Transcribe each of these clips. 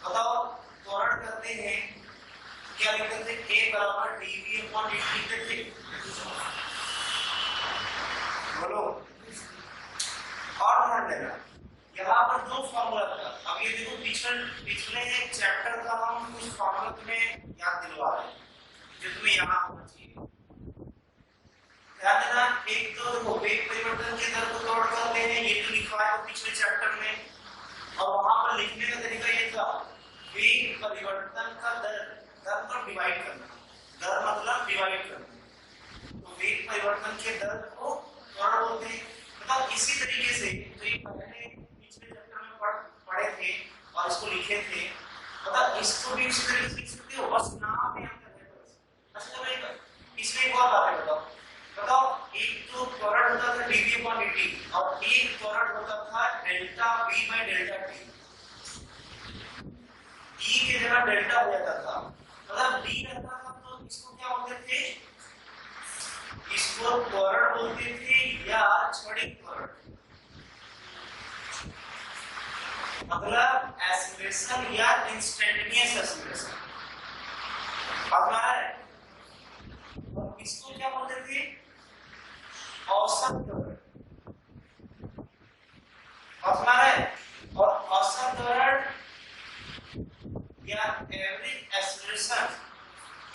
बताओ त्वरण करते हैं क्या लिखते थे, a बराबर dv अपॉन dt लिखते थे, बोलो। और ध्यान देना यहाँ पर दो फॉर्मूला था। अब ये देखो पिछले चैप्टर का हम कुछ फॉर्मूला तुम्हें याद दिलवा रहे हैं जो तुम्हें यहाँ होना चाहिए। ध्यान देना, एक तो देखो वेग परिवर्तन के दर को तोड़ करते हैं, ये तो लिखा है पिछले चैप्टर में, और वहां पर लिखने का तरीका ये था वेग परिवर्तन का दर, दर मतलब डिवाइड करना, दर मतलब डिवाइड करना, तो वेग परिवर्तन के दर को त्वरण बोलते हैं। मतलब इसी तरीके से तो ये पहले पिछले चैप्टर में पढ़े थे और इसको लिखे थे, मतलब इसको भी इसी तरीके से लिख सकते हो, बस नाम में अंतर है बस। अच्छा चलो इसमें एक और बात है, बताओ एक तो त्वरण होता था dv upon dt और एक त्वरण होता था delta v by delta t, e की जगह डेल्टा हो जाता था, मतलब d रहता था तो इसको क्या बोलते थे, इसको त्वरण बोलते थे या क्षणिक त्वरण, मतलब एक्सीलरेशन या इंस्टेंटेनियस एक्सीलरेशन। अब है और इसको क्या बोलते थे, औसत त्वरण, और औसत त्वरण या एवरेज एक्सीलरेशन।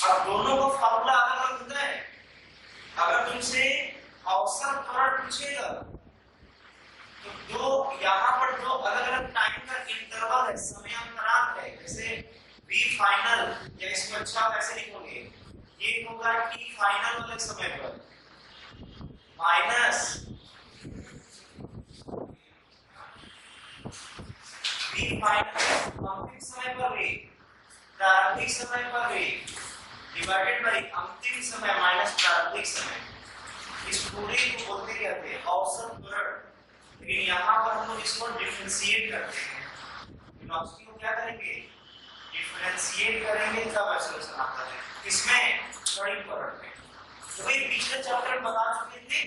अब दोनों का फार्मूला अलग अलग होता है। अगर तुमसे औसत त्वरण पूछेगा तो दो यहाँ पर दो अलग अलग टाइम का इंटरवल है, समय अंतराल है, जैसे v फाइनल, या इसको अच्छा कैसे लिखोगे, ये होगा t फाइनल वाले समय पर माइनस v फाइनल अंतिम समय पर v, प्रारंभिक समय पर v डिवाइडेड बाय अंतिम समय माइनस प्रारंभिक समय। इस पूरे को बोलते कहते हैं औसत त्वरण, लेकिन यहाँ पर हम लोग इसको डिफरेंशिएट करते हैं। वेलोसिटी को क्या करेंगे, डिफरेंशिएट करेंगे तब एक्सेलरेशन आता है, इसमें क्षणिक त्वरण में। तो ये पिछले चैप्टर में बता चुके थे,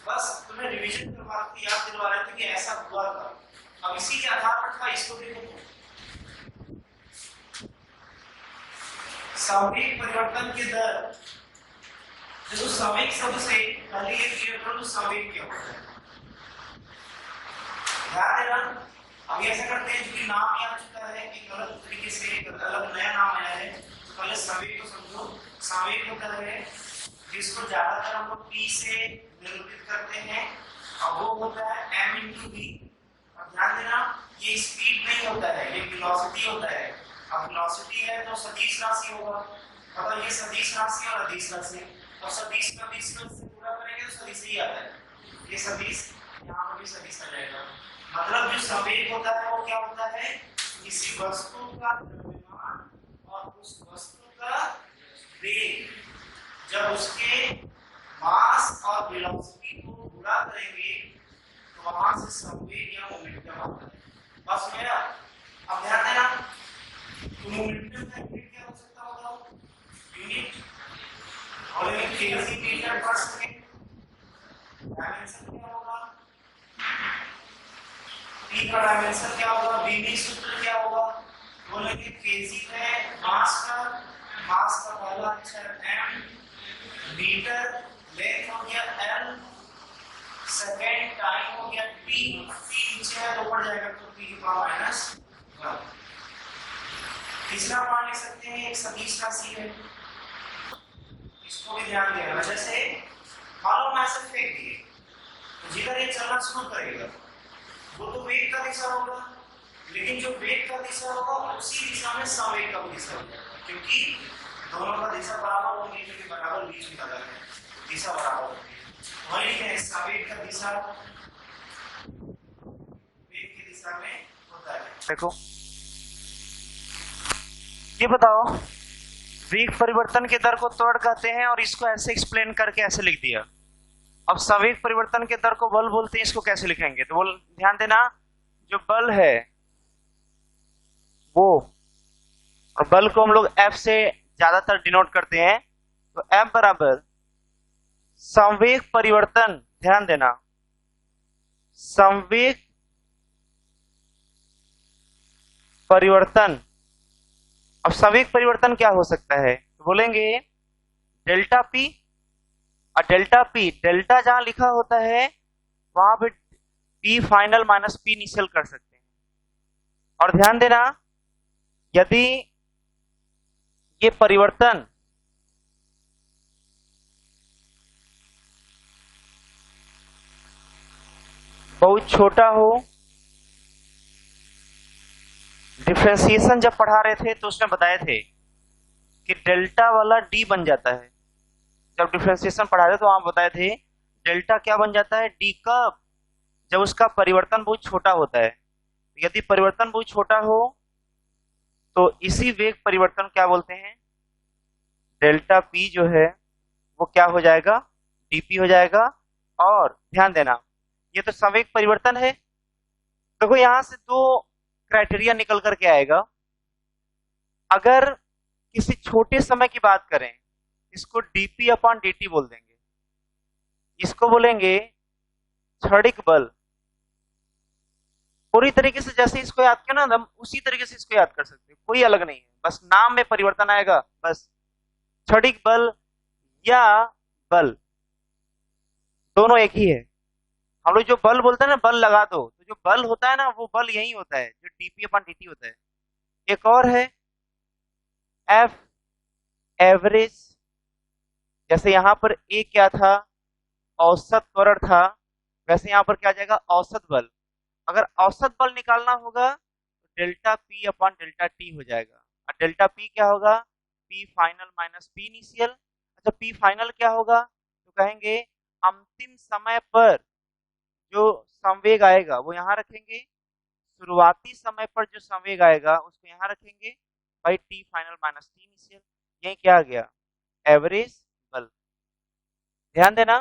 बस तुम्हें रिवीजन करवा के याद दिलवा रहे थे कि ऐसा हुआ था। अब इसी के आधार पर था, इसको देखो संवेग परिवर्तन की दर, देखो संवेग शब्द से पहले ये क्लियर करो संवेग क्या होता है, ध्यान देना। अब ऐसा करते हैं क्योंकि नाम याद चुका है, एक अलग तरीके से एक अलग नया नाम आया है, तो पहले संवेग को समझो। संवेग होता है जिसको ज्यादातर हम लोग p से निरूपित करते हैं, और वो होता है m into v। अब ध्यान देना ये स्पीड नहीं होता है, ये वेलोसिटी होता है। अब वेलोसिटी है तो सदिश राशि होगा, मतलब ये सदिश राशि और अदिश राशि, और सदिश का भी से पूरा करेंगे तो सदिश ही आता है, ये सदिश यहाँ पर भी सदिश आ जाएगा। मतलब जो संवेग होता है वो क्या होता है, किसी वस्तु का द्रव्यमान और उस वस्तु का वेग जब उसके मास और वेलोसिटी को गुणा करेंगे तो वहां से संवेग या मोमेंटम आता है। बस मेरा अब ध्यान देना, तो मोमेंटम का यूनिट क्या हो सकता है बताओ, यूनिट और यूनिट केजी मीटर पर सेकंड, डायमेंशन क्या होगा, p का डायमेंशन क्या होगा, v सूत्र क्या होगा, बोलेंगे केजी में मास का पहला अक्षर m, मीटर लेंथ हो गया l, सेकेंड टाइम हो गया t, नीचे है तो ऊपर जाएगा तो p की पावर -1। तीसरा मान लिख सकते हैं एक सदिश राशि है, इसको भी ध्यान देना। जैसे मान लो मैं ऐसे फेंक दिए तो जिधर ये चलना शुरू करेगा वो तो वेग का दिशा होगा, लेकिन जो वेग का दिशा होगा उसी दिशा में संवेग का दिशा होगा, क्योंकि दोनों का दिशा बराबर होगी, क्योंकि बराबर बीच में लगा है, दिशा बराबर होगी। वही है संवेग का दिशा वेग की दिशा में होता है। देखो ये बताओ वेग परिवर्तन के दर को त्वरण कहते हैं और इसको ऐसे एक्सप्लेन करके ऐसे लिख दिया। अब संवेग परिवर्तन के दर को बल बोलते हैं, इसको कैसे लिखेंगे, तो बोल ध्यान देना, जो बल है वो, और बल को हम लोग F से ज्यादातर डिनोट करते हैं, तो F बराबर संवेग परिवर्तन, ध्यान देना संवेग परिवर्तन। अब संवेग परिवर्तन क्या हो सकता है, तो बोलेंगे डेल्टा पी। और डेल्टा पी, डेल्टा जहां लिखा होता है वहां पे P final minus P initial कर सकते हैं। और ध्यान देना, यदि ये परिवर्तन बहुत छोटा हो, डिफरेंशिएशन जब पढ़ा रहे थे तो उसमें बताए थे कि डेल्टा वाला डी बन जाता है। जब डिफरेंशिएशन पढ़ा रहे तो वहां बताए थे डेल्टा क्या बन जाता है, डी। कब? जब उसका परिवर्तन बहुत छोटा होता है। यदि परिवर्तन बहुत छोटा हो तो इसी वेग परिवर्तन क्या बोलते हैं, डेल्टा पी जो है वो क्या हो जाएगा, डीपी हो जाएगा। और ध्यान देना, ये तो संवेग परिवर्तन है। देखो यहां से दो क्राइटेरिया निकल करके आएगा। अगर किसी छोटे समय की बात करें, इसको डीपी अपॉन डीटी बोल देंगे। इसको बोलेंगे क्षणिक बल। पूरी तरीके से जैसे इसको याद किया ना, हम उसी तरीके से इसको याद कर सकते हैं, कोई अलग नहीं है, बस नाम में परिवर्तन आएगा बस। क्षणिक बल या बल दोनों एक ही है। हम लोग जो बल बोलते हैं ना, बल लगा दो, तो जो बल होता है ना वो बल यही होता है जो डीपी अपॉन डीटी होता है। एक और है एफ एवरेज। जैसे यहां पर ए क्या था, औसत त्वरण था, वैसे यहां पर क्या आ जाएगा, औसत बल। अगर औसत बल निकालना होगा तो delta P upon delta T हो जाएगा। और डेल्टा पी क्या होगा, P final minus P initial. अच्छा, पी फाइनल क्या होगा, तो कहेंगे अंतिम समय पर जो संवेग आएगा वो यहाँ रखेंगे, शुरुआती समय पर जो संवेग आएगा उसको यहाँ रखेंगे, भाई T final minus T initial. यही क्या आ गया, एवरेज बल। ध्यान देना,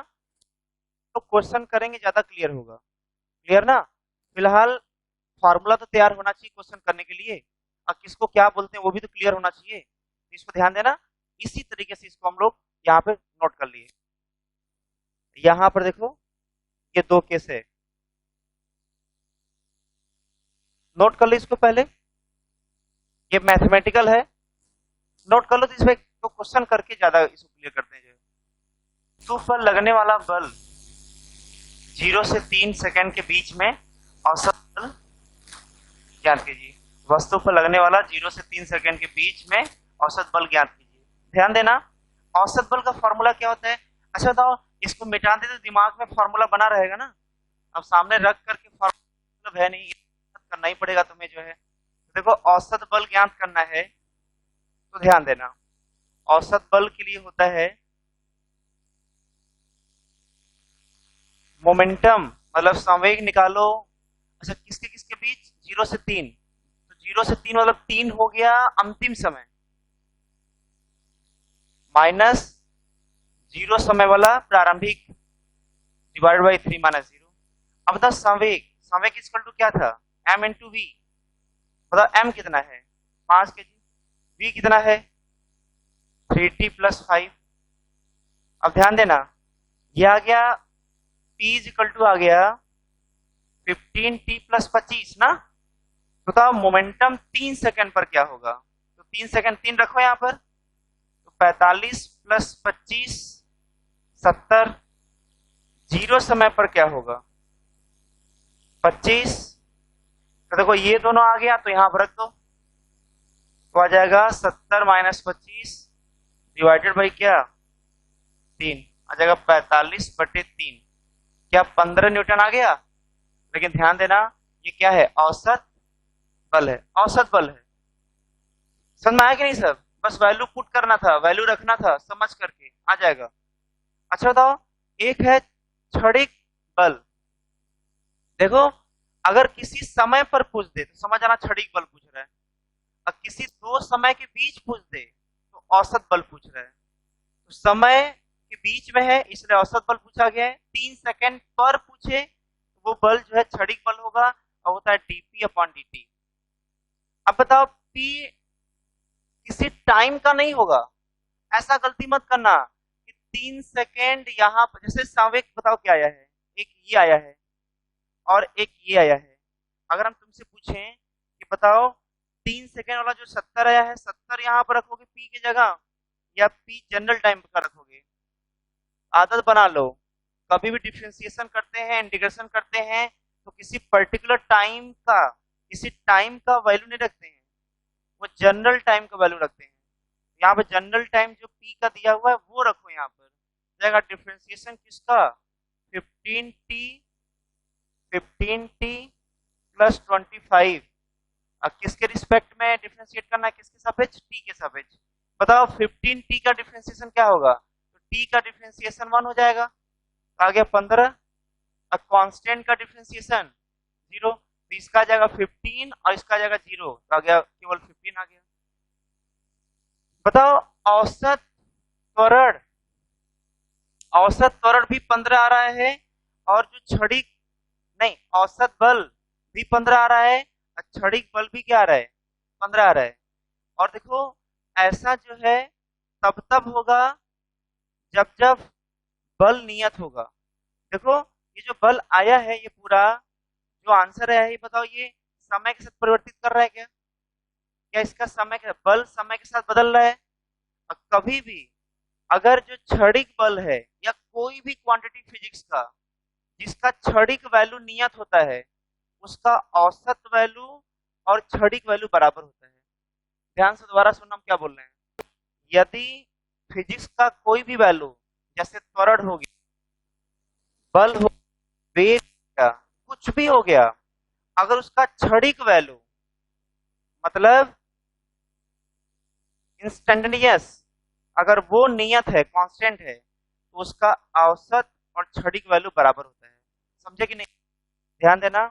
तो क्वेश्चन करेंगे ज्यादा क्लियर होगा। क्लियर ना? फिलहाल फॉर्मूला तो तैयार होना चाहिए क्वेश्चन करने के लिए, और किसको क्या बोलते हैं वो भी तो क्लियर होना चाहिए। तो इसको ध्यान देना, इसी तरीके से इसको हम लोग यहाँ पे नोट कर लिए। यहाँ पर देखो ये दो केस है, नोट कर लो इसको पहले। ये मैथमेटिकल है, नोट कर लो। तो इसमें तो क्वेश्चन करके ज्यादा इसको क्लियर करते हैं। वस्तु पर लगने वाला बल 0 से 3 सेकंड के बीच में औसत बल ज्ञात कीजिए। वस्तु पर लगने वाला 0 से 3 सेकंड के बीच में औसत बल ज्ञात कीजिए। ध्यान देना, औसत बल का फॉर्मूला क्या होता है। अच्छा बताओ, इसको मिटा दे तो दिमाग में फॉर्मूला बना रहेगा ना। अब सामने रख करके फॉर्मूला मतलब है नहीं, करना ही पड़ेगा तुम्हें जो है। तो देखो औसत बल ज्ञात करना है, तो ध्यान देना, औसत बल के लिए होता है मोमेंटम, मतलब संवेग निकालो। अच्छा, किसके किसके बीच, 0 से 3। तो 0 से 3 मतलब 3 हो गया अंतिम समय, माइनस 0 समय वाला प्रारंभिक, डिवाइड बाई 3 माइनस 0। अब बताओ संवेग, संवेग इक्वल टू क्या था, m इंटू वी। बताओ m कितना है, 5 kg। v कितना है, 3t प्लस 5। अब ध्यान देना, ये आ गया p इज इक्वल टू आ गया 15t प्लस 25 ना। बताओ मोमेंटम 3 सेकंड पर क्या होगा, तो 3 सेकंड 3 रखो यहाँ पर, तो 45 प्लस 25 70। 0 समय पर क्या होगा, 25। तो देखो ये दोनों आ गया तो यहाँ पर रख दो, तो आ जाएगा 70 माइनस 25 डिवाइडेड बाई क्या 3, आ जाएगा 45 बटे 3। क्या 15 न्यूटन आ गया। लेकिन ध्यान देना, ये क्या है, औसत बल है, औसत बल है। समझ में आया कि नहीं सब, बस वैल्यू पुट करना था, वैल्यू रखना था, समझ करके आ जाएगा। अच्छा बताओ, एक है क्षणिक बल। देखो अगर किसी समय पर पूछ दे तो समझ आना क्षणिक बल पूछ रहा है, और किसी दो समय के बीच पूछ दे तो औसत बल पूछ रहा है। तो समय के बीच में है इसलिए औसत बल पूछा गया है। 3 सेकंड पर पूछे तो वो बल जो है क्षणिक बल होगा, और होता है डीपी अपॉन डीटी। अब बताओ पी किसी टाइम का नहीं होगा, ऐसा गलती मत करना कि 3 सेकेंड यहाँ पर, जैसे संवेग बताओ क्या आया है, एक ये आया है और एक ये आया है। अगर हम तुमसे पूछें कि बताओ 3 सेकेंड वाला जो 70 आया है, 70 यहाँ पर रखोगे पी की जगह, या पी जनरल टाइम का रखोगे? आदत बना लो, कभी भी डिफरेंशिएशन करते हैं, इंटीग्रेशन करते हैं, तो किसी पर्टिकुलर टाइम का, किसी टाइम का वैल्यू नहीं रखते हैं, वो जनरल टाइम का वैल्यू रखते हैं। यहाँ पे जनरल टाइम जो पी का दिया हुआ है वो रखो यहाँ पर। जाएगा डिफरेंशिएशन किसका? 15t plus 25। अब किसके रिस्पेक्ट में डिफरेंशिएट करना है, किसके सापेक्ष? टी के सापेक्ष। बताओ 15t का डिफरेंशिएशन क्या होगा? तो टी का डिफरेंशिएशन 1 हो जाएगा, आ गया 15। अब कांस्टेंट का डिफरेंशिएशन 0, तो इसका आ जाएगा 15 और इसका आ जाएगा 0, तो आ गया केवल 15 आ गया। बताओ औसत त्वरण, औसत त्वरण भी 15 आ रहा है, और जो क्षणिक, नहीं, औसत बल भी 15 आ रहा है, और क्षणिक बल भी क्या आ रहा है? 15 आ रहा है। और देखो ऐसा जो है तब होगा जब जब बल नियत होगा। देखो ये जो बल आया है, ये पूरा जो आंसर है, ये बताओ ये समय के साथ परिवर्तित कर रहा है क्या? क्या इसका समय के बल समय के साथ बदल रहा है? और कभी भी अगर जो क्षणिक बल है या कोई भी क्वांटिटी फिजिक्स का जिसका क्षणिक वैल्यू नियत होता है, उसका औसत वैल्यू और क्षणिक वैल्यू बराबर होता है। ध्यान से दोबारा सुनना हम क्या बोल रहे हैं। यदि फिजिक्स का कोई भी वैल्यू, जैसे त्वरण हो गया, बल हो, वेग हो, कुछ भी हो गया, अगर उसका क्षणिक वैल्यू मतलब इंस्टेंटेनियस, अगर वो नियत है, कांस्टेंट है, तो उसका औसत और क्षणिक वैल्यू बराबर होता है। समझे कि नहीं? ध्यान देना।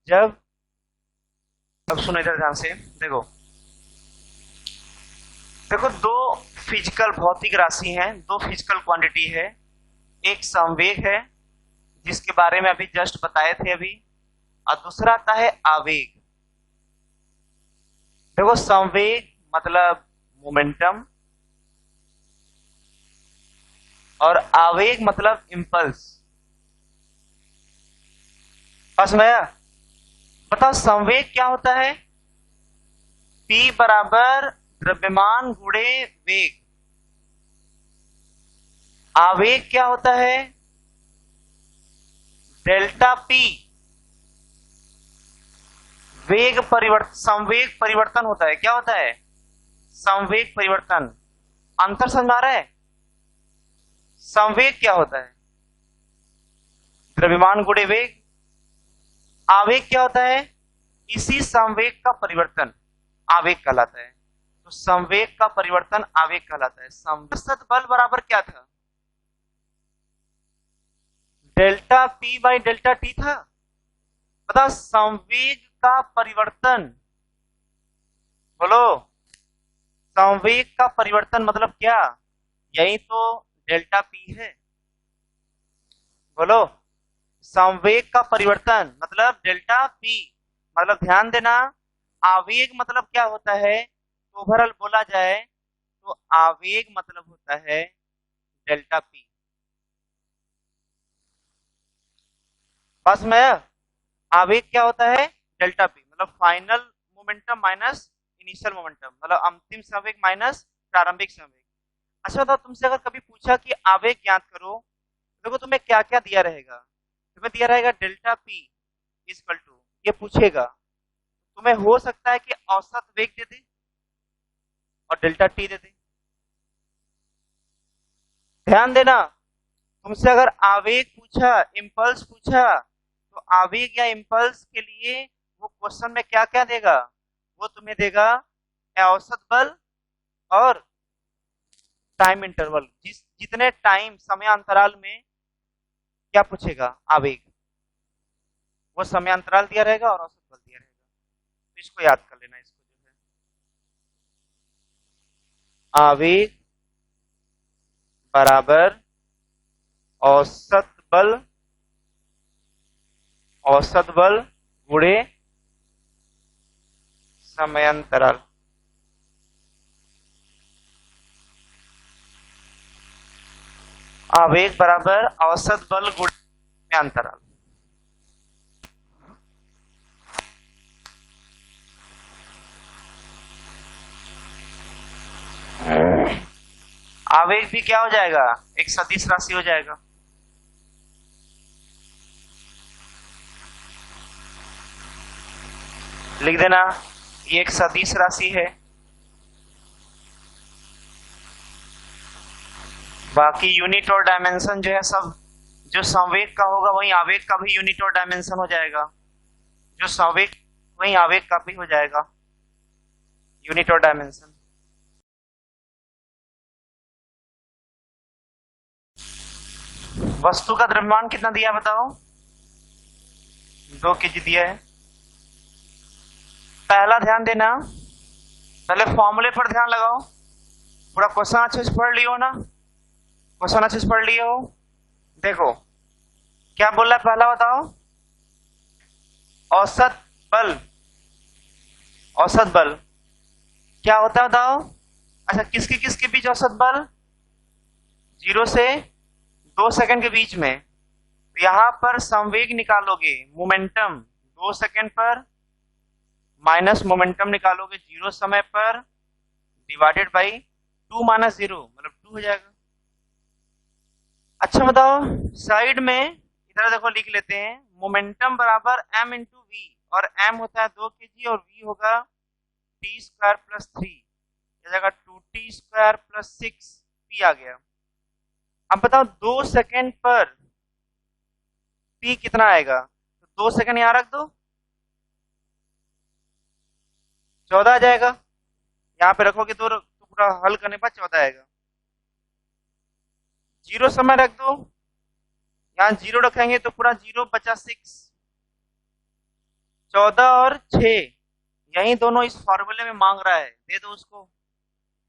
जब, अब सुनो इधर ध्यान से, देखो देखो दो फिजिकल भौतिक राशि हैं, दो फिजिकल क्वांटिटी है। एक संवेग है जिसके बारे में अभी जस्ट बताए थे अभी, और दूसरा आता है आवेग। देखो संवेग मतलब मोमेंटम, और आवेग मतलब इंपल्स। बस में बताओ संवेग क्या होता है? P बराबर द्रव्यमान गुणे वेग। आवेग क्या होता है? Delta P। वेग परिवर्तन, संवेग परिवर्तन होता है, क्या होता है? संवेग परिवर्तन। अंतर समझ आ रहा है? संवेग क्या होता है? द्रव्यमान गुणे वेग। आवेग क्या होता है? इसी संवेग का परिवर्तन आवेग कहलाता है। तो संवेग का परिवर्तन आवेग कहलाता है। औसत बल बराबर क्या था? Delta P by delta T था। बता संवेग का परिवर्तन, बोलो संवेग का परिवर्तन मतलब क्या? यही तो डेल्टा P है। बोलो संवेग का परिवर्तन मतलब डेल्टा P। मतलब ध्यान देना, आवेग मतलब क्या होता है? तो ओवरऑल बोला जाए तो आवेग मतलब होता है डेल्टा P। बस में आवेग क्या होता है? डेल्टा P मतलब final momentum minus initial momentum, मतलब अंतिम संवेग माइनस प्रारंभिक संवेग। अच्छा बताओ, तुमसे अगर कभी पूछा कि आवेग ज्ञात करो, देखो तुम्हें क्या क्या दिया रहेगा? तुम्हें दिया रहेगा डेल्टा P इक्वल टू, ये पूछेगा। तुम्हें हो सकता है कि औसत वेग दे दे और डेल्टा T दे दे। ध्यान देना, तुमसे अगर आवेग पूछा, इंपल्स पूछा, तो आवेग या इंपल्स के लिए वो क्वेश्चन में क्या क्या देगा? वो तुम्हें देगा औसत बल और टाइम इंटरवल, जितने टाइम समय अंतराल में क्या पूछेगा? आवेग। वो समय अंतराल दिया रहेगा और औसत बल दिया रहेगा। तो इसको याद कर लेना, इसको जो है आवेग बराबर औसत बल गुणे समयांतराल। आवेग बराबर औसत बल गुणे समयांतराल। आवेग भी क्या हो जाएगा, एक सदिश राशि हो जाएगा। लिख देना, ये एक सदिश राशि है। बाकी यूनिट और डायमेंशन जो है सब, जो संवेग का होगा वही आवेग का भी यूनिट और डायमेंशन हो जाएगा, जो संवेग वही आवेग का भी हो जाएगा यूनिट और डायमेंशन। वस्तु का द्रव्यमान कितना दिया बताओ, 2 kg दिया है। पहला ध्यान देना, पहले फॉर्मूले पर ध्यान लगाओ। पूरा क्वेश्चन अच्छे से पढ़ लियो ना, क्वेश्चन अच्छे से पढ़ लियो। देखो क्या बोल रहा है, पहला बताओ, औसत बल। औसत बल क्या होता है बताओ। अच्छा, किसके किसके बीच औसत बल, 0 से 2 सेकंड के बीच में। तो यहां पर संवेग निकालोगे, मोमेंटम 2 सेकंड पर माइनस मोमेंटम निकालोगे 0 समय पर, डिवाइडेड बाई 2 माइनस 0 मतलब 2 हो जाएगा। अच्छा बताओ, साइड में इधर देखो लिख लेते हैं, मोमेंटम बराबर m इंटू वी, और m होता है 2 kg और v होगा t स्क्वायर प्लस 3, ये जाएगा 2t स्क्वायर प्लस 6p आ गया। अब बताओ 2 सेकंड पर p कितना आएगा, तो 2 सेकंड यहां रख दो, 14 आ जाएगा। यहाँ पे रखोगे तो पूरा हल करने पर 14 आएगा। 0 समय रख दो, यहाँ 0 रखेंगे तो पूरा 0 बचा 6, 14 और 6 यही दोनों इस फॉर्मूले में मांग रहा है, दे दो उसको।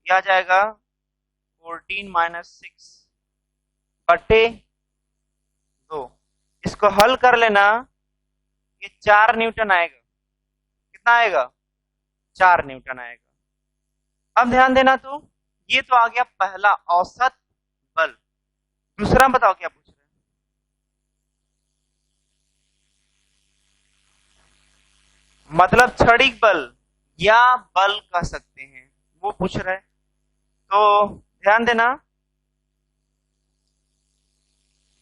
यह आ जाएगा 14 माइनस 6 बटे 2। इसको हल कर लेना, ये 4 न्यूटन आएगा। कितना आएगा, 4 न्यूटन आएगा। अब ध्यान देना, तो ये तो आ गया पहला औसत बल। दूसरा बताओ क्या पूछ रहे हैं, मतलब क्षणिक बल या बल कह सकते हैं, वो पूछ रहा है। तो ध्यान देना,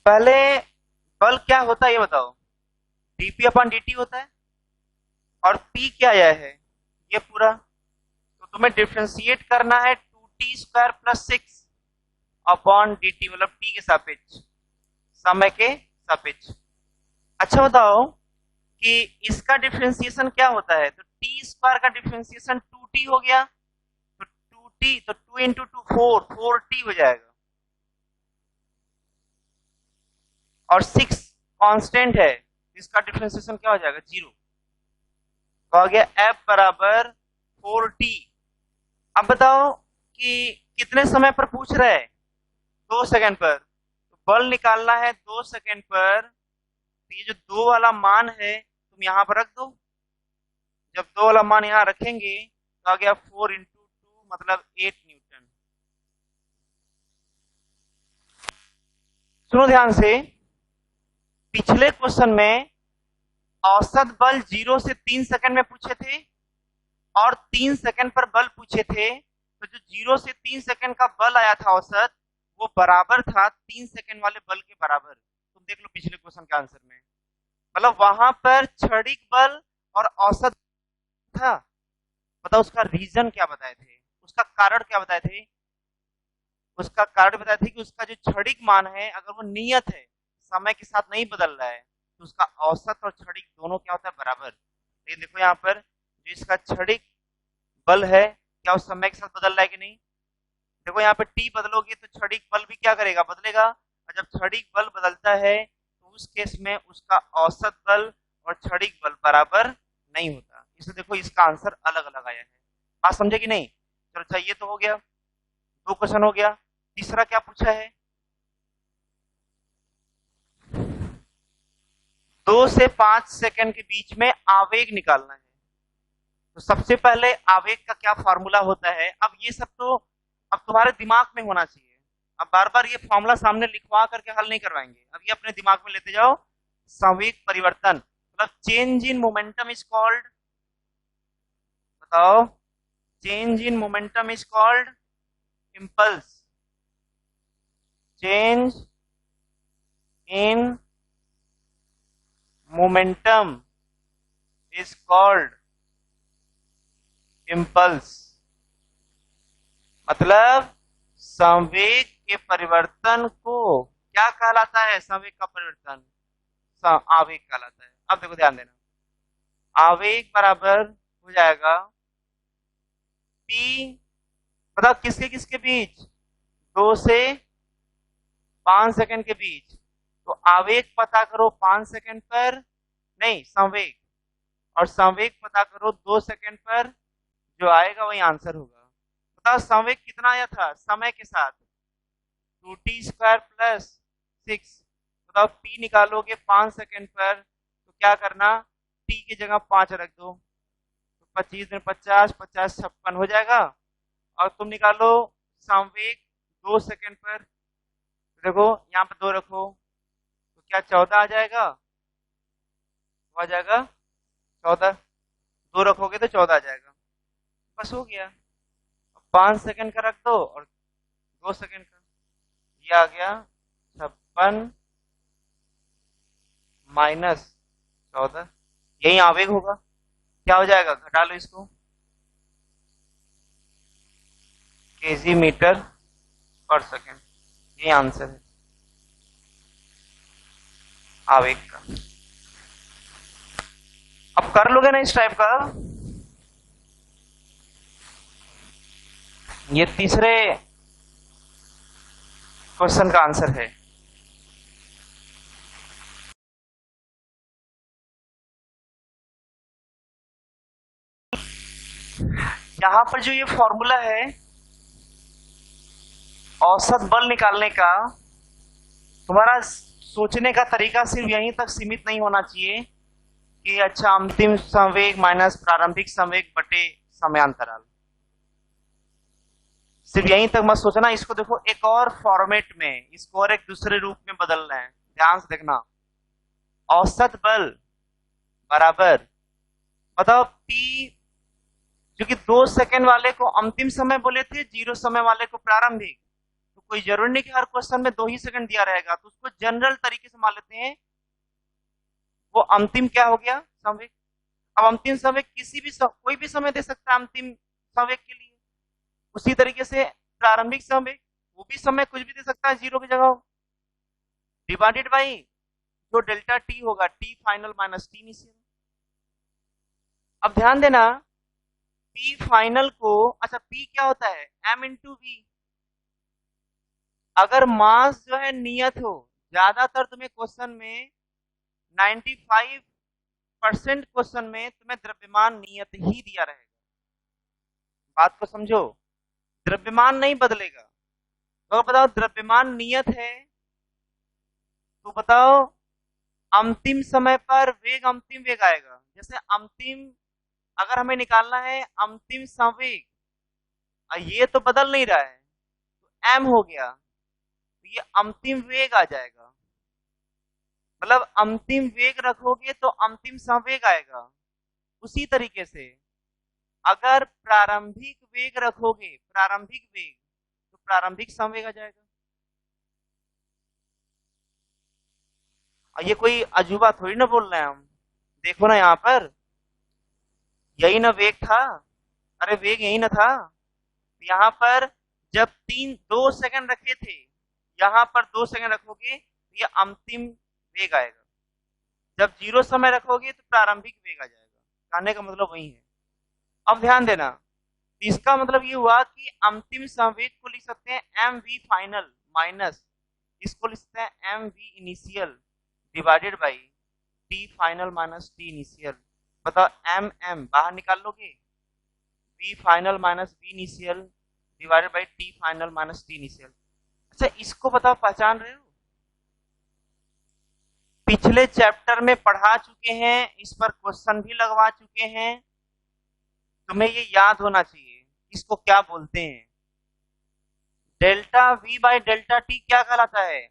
पहले बल क्या होता है ये बताओ, dp अपॉन dt होता है, और p क्या है ये पूरा। तो तुम्हें डिफरेंशिएट करना है 2t square plus 6 upon dt, मतलब t के सापेक्ष, समय के सापेक्ष। अच्छा बताओ कि इसका डिफरेंशिएशन क्या होता है, तो t स्क्वायर का डिफरेंशिएशन 2t हो गया, तो 2t, तो 2 इंटू 2 4t हो जाएगा, और 6 कांस्टेंट है, इसका डिफरेंशिएशन क्या हो जाएगा, 0। तो आ गया f बराबर 4t। अब बताओ कि कितने समय पर पूछ रहा है, 2 सेकंड पर। तो बल निकालना है 2 सेकंड पर, तो ये जो 2 वाला मान है तुम यहां पर रख दो। जब 2 वाला मान यहां रखेंगे तो आ गया 4 इंटू 2 मतलब 8 न्यूटन। सुनो ध्यान से, पिछले क्वेश्चन में औसत बल 0 से 3 सेकंड में पूछे थे, और 3 सेकंड पर बल पूछे थे। तो जो 0 से 3 सेकंड का बल आया था औसत, वो बराबर था 3 सेकंड वाले बल के बराबर। तुम देख लो पिछले क्वेश्चन के आंसर में, मतलब वहां पर क्षणिक बल और औसत था। बताओ उसका रीजन क्या बताए थे, उसका कारण क्या बताए थे। उसका कारण बताए थे कि उसका जो क्षणिक मान है, अगर वो नियत है, समय के साथ नहीं बदल रहा है, तो उसका औसत और क्षणिक दोनों क्या होता है, बराबर। ये देखो यहाँ पर जो इसका क्षणिक बल है, क्या उस समय के साथ बदल रहा है कि नहीं। देखो यहाँ पे t बदलोगे तो क्षणिक बल भी क्या करेगा, बदलेगा। और जब क्षणिक बल बदलता है तो उस केस में उसका औसत बल और क्षणिक बल बराबर नहीं होता। इसलिए देखो इसका आंसर अलग अलग आया है। बात समझे कि नहीं। चलो अच्छा, ये तो हो गया, 2 क्वेश्चन हो गया। तीसरा क्या पूछा है, 2 से 5 सेकंड के बीच में आवेग निकालना है। तो सबसे पहले आवेग का क्या फॉर्मूला होता है, अब ये सब तो अब तुम्हारे दिमाग में होना चाहिए। अब बार बार ये फॉर्मूला सामने लिखवा करके हल नहीं करवाएंगे, अब ये अपने दिमाग में लेते जाओ। संवेग परिवर्तन मतलब change in momentum is called, बताओ, change in momentum is called impulse. Change in momentum is called impulse. मतलब संवेग के परिवर्तन को क्या कहलाता है? संवेग का परिवर्तन आवेग कहलाता है। अब देखो ध्यान देना, आवेग बराबर हो जाएगा P, बताओ किसके किसके बीच? 2 से 5 सेकंड के बीच। तो आवेग पता करो 5 सेकंड पर, नहीं संवेग, और संवेग पता करो 2 सेकंड पर, जो आएगा वही आंसर होगा। बताओ संवेग कितना आया था समय के साथ? 2t² plus 6। बताओ p निकालोगे 5 सेकंड पर तो क्या करना, t की जगह 5 रख दो, तो 25 में 50, 50 56 हो जाएगा। और तुम निकालो संवेग 2 सेकंड पर, देखो यहाँ पर 2 रखो तो क्या 14 आ जाएगा? आ जाएगा 14, 2 रखोगे तो 14 आ जाएगा। बस हो गया। 5 सेकंड का रख दो और 2 सेकंड का, ये आ गया 56 माइनस 14, यही आवेग होगा। क्या हो जाएगा? घटा लो इसको, केजी मीटर पर सेकंड, ये आंसर है आवेग का। अब कर लोगे ना इस टाइप का? ये तीसरे क्वेश्चन का आंसर है। यहां पर जो ये फॉर्मूला है औसत बल निकालने का, तुम्हारा सोचने का तरीका सिर्फ यहीं तक सीमित नहीं होना चाहिए कि अच्छा अंतिम संवेग माइनस प्रारंभिक संवेग बटे समयांतराल, सिर्फ यहीं तक मत सोचना। इसको देखो एक और फॉर्मेट में, इसको और एक दूसरे रूप में बदलना है। ध्यान से देखना, औसत बल बराबर, बताओ P, क्योंकि 2 सेकंड वाले को अंतिम समय बोले थे, 0 समय वाले को प्रारंभिक, तो कोई जरूरी नहीं कि हर क्वेश्चन में 2 ही सेकंड दिया रहेगा, तो उसको जनरल तरीके से मान लेते हैं। वो अंतिम क्या हो गया? संवेग। अब अंतिम संवेग किसी भी कोई भी समय दे सकता है अंतिम संवेग के लिए। उसी तरीके से प्रारंभिक संवेग, वो भी समय कुछ भी दे सकता है 0 की जगह, डिवाइडेड बाई जो डेल्टा टी होगा, T final minus T initial. अब ध्यान देना, P फाइनल को, अच्छा P क्या होता है? m into V. अगर मास जो है नियत हो, ज्यादातर तुम्हें क्वेश्चन में 95% क्वेश्चन में तुम्हें द्रव्यमान नियत ही दिया रहेगा। बात को समझो, द्रव्यमान नहीं बदलेगा। तो बताओ द्रव्यमान नियत है तो बताओ अंतिम समय पर वेग अंतिम वेग आएगा। जैसे अंतिम, अगर हमें निकालना है अंतिम संवेग, ये तो बदल नहीं रहा है, तो m हो गया, तो ये अंतिम वेग आ जाएगा। मतलब अंतिम वेग रखोगे तो अंतिम संवेग आएगा। उसी तरीके से अगर प्रारंभिक वेग रखोगे, प्रारंभिक वेग, तो प्रारंभिक संवेग आ जाएगा। ये कोई अजूबा थोड़ी ना बोल रहे हैं हम। देखो ना यहाँ पर, यही ना वेग था, अरे वेग यही ना था। यहाँ पर जब 2 सेकंड रखे थे, यहाँ पर 2 सेकंड रखोगे तो ये अंतिम वेग आएगा। जब 0 समय रखोगे तो प्रारंभिक वेग आ जाएगा। कहने का मतलब वही है। अब ध्यान देना, इसका मतलब ये हुआ कि अंतिम संवेग को लिख सकते हैं mv फाइनल माइनस, इसको लिख सकते हैं mv initial divided by t final minus t initial. बताओ m बाहर निकाल लोगे, v final minus v initial divided by t final minus t initial. अच्छा इसको बताओ पहचान रहे हो? पिछले चैप्टर में पढ़ा चुके हैं, इस पर क्वेश्चन भी लगवा चुके हैं, तुम्हें ये याद होना चाहिए इसको क्या बोलते हैं। Delta we by delta T क्या कहलाता है?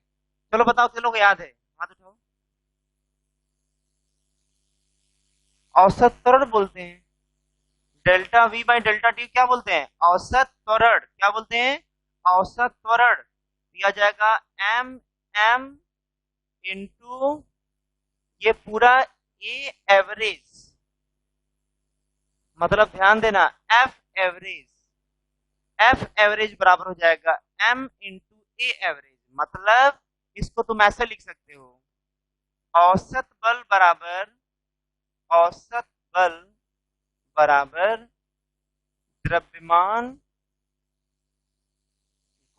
चलो बताओ, किन लोग याद है? हाथ उठाओ। औसत त्वरण बोलते हैं। Delta we by delta T क्या बोलते हैं? औसत त्वरण। क्या बोलते हैं? औसत त्वरण। दिया जाएगा एम एम इंटू ये पूरा ए एवरेज, मतलब ध्यान देना एफ एवरेज, एफ एवरेज बराबर हो जाएगा एम इंटू ए एवरेज। मतलब इसको तुम ऐसे लिख सकते हो, औसत बल बराबर, औसत बल बराबर द्रव्यमान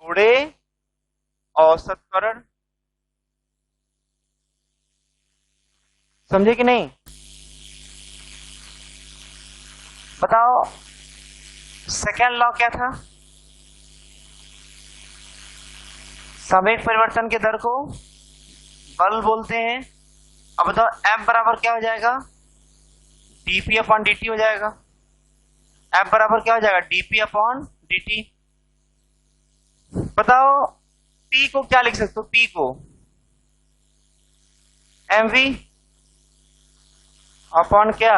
गुणे औसत त्वरण। समझे कि नहीं? बताओ सेकेंड लॉ क्या था? संवेग परिवर्तन के दर को बल बोलते हैं। अब बताओ F बराबर क्या हो जाएगा? dp अपॉन dt हो जाएगा। F बराबर क्या हो जाएगा? dp upon dt। बताओ P को क्या लिख सकते हो? P को mv अपॉन क्या?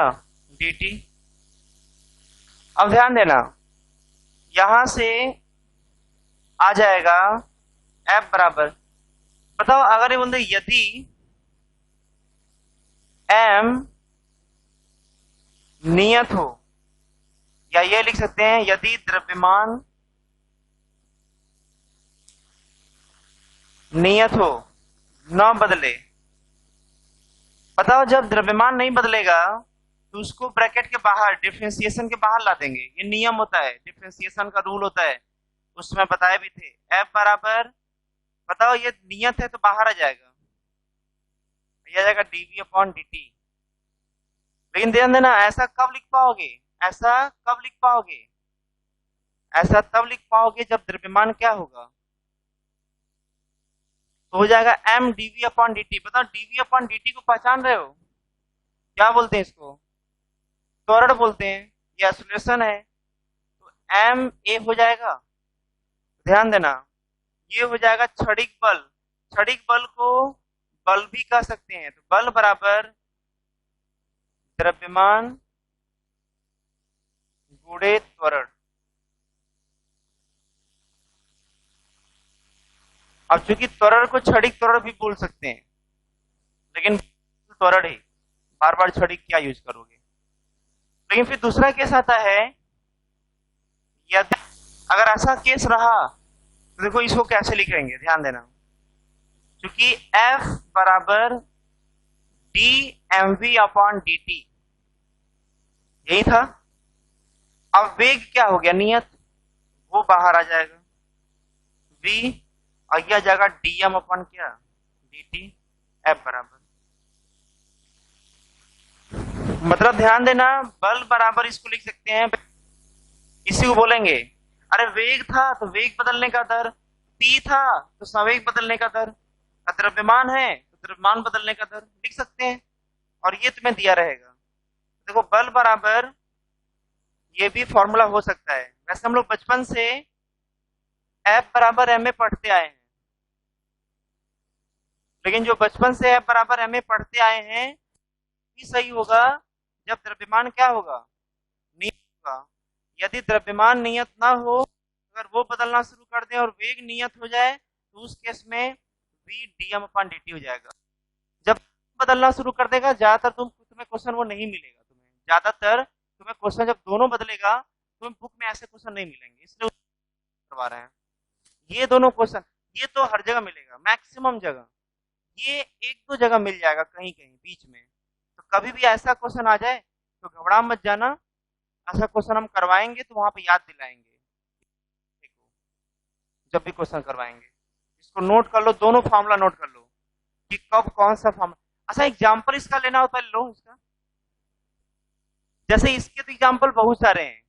dt। अब ध्यान देना, यहां से आ जाएगा F बराबर, बताओ अगर ये बोलते यदि m नियत हो, या ये लिख सकते हैं यदि द्रव्यमान नियत हो, न बदले। बताओ जब द्रव्यमान नहीं बदलेगा तो उसको ब्रैकेट के बाहर, डिफरेंशिएशन के बाहर ला देंगे। ये नियम होता है, डिफरेंशिएशन का रूल होता है, उसमें बताए भी थे। F बराबर, बताओ ये नियत है तो बाहर आ जाएगा, ये आ जाएगा dv अपॉन dt। लेकिन ध्यान देना, ऐसा कब लिख पाओगे? ऐसा कब लिख पाओगे? ऐसा तब लिख पाओगे जब द्रव्यमान क्या होगा? तो हो जाएगा m dv अपॉन dt। बताओ dv अपॉन dt को पहचान रहे हो? क्या बोलते हैं इसको? त्वरण बोलते हैं, ये एक्सेलरेशन है। तो m a हो जाएगा। ध्यान देना, ये हो जाएगा क्षणिक बल। क्षणिक बल को बल भी कह सकते हैं। तो बल बराबर द्रव्यमान गुणे त्वरण। अब चूंकि त्वरण को क्षणिक त्वरण भी बोल सकते हैं, लेकिन त्वरण ही, बार बार क्षणिक क्या यूज करोगे। लेकिन फिर दूसरा केस आता है, यदि अगर ऐसा केस रहा तो देखो इसको कैसे लिखेंगे, ध्यान देना। क्योंकि F बराबर dmv अपॉन dt, यही था। अब वेग क्या हो गया? नियत, वो बाहर आ जाएगा v, और यह जाएगा dm अपॉन क्या? dt। F बराबर, मतलब ध्यान देना, बल बराबर इसको लिख सकते हैं, इसी को बोलेंगे। अरे वेग था तो वेग बदलने का दर, p था तो संवेग बदलने का दर, द्रव्यमान है तो द्रव्यमान बदलने का दर लिख सकते हैं, और ये तुम्हें दिया रहेगा। देखो बल बराबर, ये भी फॉर्मूला हो सकता है। वैसे हम लोग बचपन से F बराबर ma पढ़ते आए हैं, लेकिन जो बचपन से F बराबर ma पढ़ते आए हैं ये सही होगा जब द्रव्यमान क्या होगा? नियत होगा। यदि द्रव्यमान नियत ना हो, अगर वो बदलना शुरू कर दे और वेग नियत हो जाए, तो उस केस में v dm अपॉन dt हो जाएगा। जब बदलना शुरू कर देगा, ज्यादातर तुम्हें क्वेश्चन वो नहीं मिलेगा। तुम्हें ज्यादातर तुम्हें क्वेश्चन जब दोनों बदलेगा, तुम्हें बुक में ऐसे क्वेश्चन नहीं मिलेंगे, इसलिए करवा रहे हैं। ये दोनों क्वेश्चन, ये तो हर जगह मिलेगा, मैक्सिमम जगह। ये एक दो जगह मिल जाएगा कहीं कहीं बीच में। तो कभी भी ऐसा क्वेश्चन आ जाए तो घबरा मत जाना, ऐसा क्वेश्चन हम करवाएंगे तो वहां पे याद दिलाएंगे। जब भी क्वेश्चन करवाएंगे इसको नोट कर लो, दोनों फॉर्मूला नोट कर लो कि कब कौन सा फॉर्मूला। अच्छा एग्जाम्पल इसका लेना हो पहले लो इसका। जैसे इसके तो एग्जाम्पल बहुत सारे हैं,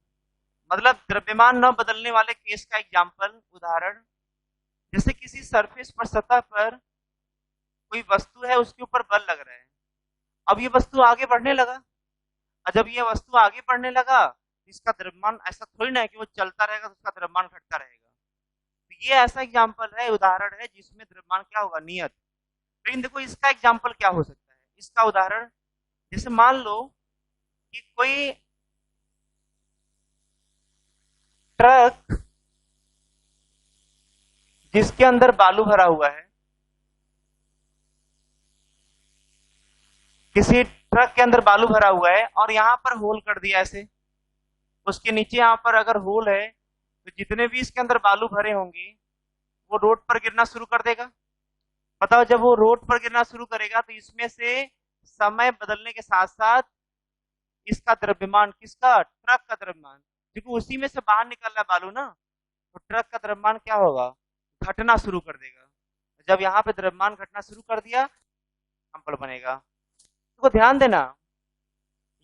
मतलब द्रव्यमान न बदलने वाले केस का एग्जाम्पल, उदाहरण, जैसे किसी सरफेस पर, सतह पर कोई वस्तु है, उसके ऊपर बल लग रहा है। अब ये वस्तु आगे बढ़ने लगा, और जब ये वस्तु आगे बढ़ने लगा, इसका द्रव्यमान ऐसा थोड़ी ना है कि वो चलता रहेगा तो उसका द्रव्यमान घटता रहेगा। तो ये ऐसा एग्जाम्पल है, उदाहरण है जिसमें द्रव्यमान क्या होगा? नियत। लेकिन देखो इसका एग्जाम्पल क्या हो सकता है, इसका उदाहरण, जैसे मान लो कि कोई ट्रक जिसके अंदर बालू भरा हुआ है, किसी ट्रक के अंदर बालू भरा हुआ है और यहाँ पर होल कर दिया ऐसे, उसके नीचे यहाँ पर अगर होल है तो जितने भी इसके अंदर बालू भरे होंगे वो रोड पर गिरना शुरू कर देगा। बताओ, जब वो रोड पर गिरना शुरू करेगा तो इसमें से समय बदलने के साथ साथ इसका द्रव्यमान, किसका, ट्रक का द्रव्यमान, क्योंकि उसी में से बाहर निकल रहा है बालू ना, तो ट्रक का द्रव्यमान क्या होगा, घटना शुरू कर देगा। जब यहाँ पे द्रव्यमान घटना शुरू कर दिया, एग्जाम्पल बनेगा। तो ध्यान देना,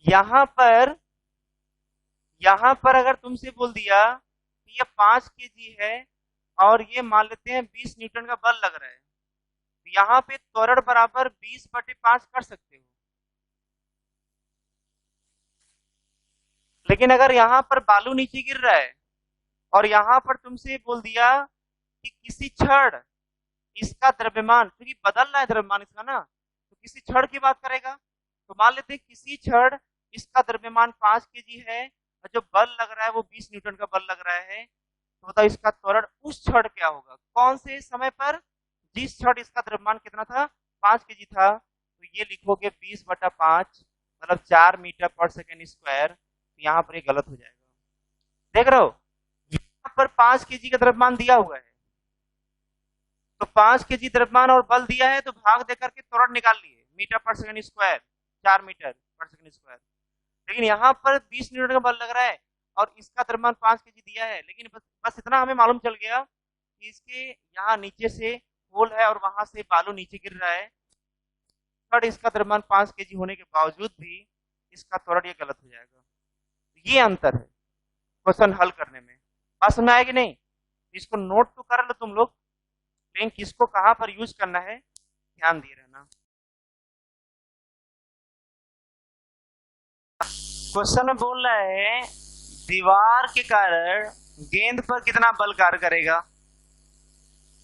यहाँ पर अगर तुमसे बोल दिया कि ये 5 kg है और ये मान लेते हैं 20 न्यूटन का बल लग रहा है, तो यहाँ पे त्वरण बराबर 20/5 कर सकते हो। लेकिन अगर यहाँ पर बालू नीचे गिर रहा है और यहाँ पर तुमसे बोल दिया कि किसी क्षण इसका द्रव्यमान, क्योंकि बदल रहा है द्रव्यमान इसका ना, तो किसी क्षण की बात करेगा, तो मान लेते हैं किसी क्षण इसका द्रव्यमान 5 kg है और जो बल लग रहा है वो 20 न्यूटन का बल लग रहा है, तो बताओ इसका त्वरण उस क्षण क्या होगा, कौन से समय पर, जिस क्षण इसका द्रव्यमान कितना था, 5 kg था, तो ये लिखोगे 20/5 मतलब 4 मीटर पर सेकेंड स्क्वायर। तो यहाँ पर ये गलत हो जाएगा। देख रहे हो, यहाँ पर 5 kg का द्रव्यमान दिया हुआ है, तो 5 kg द्रव्यमान और बल दिया है, तो भाग देकर के त्वरण निकाल लिए, मीटर पर सेकेंड स्क्वायर, 4 मीटर पर सेकेंड स्क्वायर। लेकिन यहाँ पर 20 न्यूटन का बल लग रहा है और इसका द्रव्यमान 5 kg दिया है, लेकिन बस इतना हमें मालूम चल गया कि इसके यहाँ नीचे से होल है और वहां से बालू नीचे गिर रहा है, पर इसका द्रव्यमान 5 kg होने के बावजूद भी इसका त्वरण ये गलत हो जाएगा। ये अंतर है क्वेश्चन हल करने में। बात समझ में आएगी नहीं? इसको नोट तो कर लो तुम लोग, लेकिन किसको कहां पर यूज करना है ध्यान दिए रहना। क्वेश्चन में बोल रहा है दीवार के कारण गेंद पर कितना बल कार्य करेगा।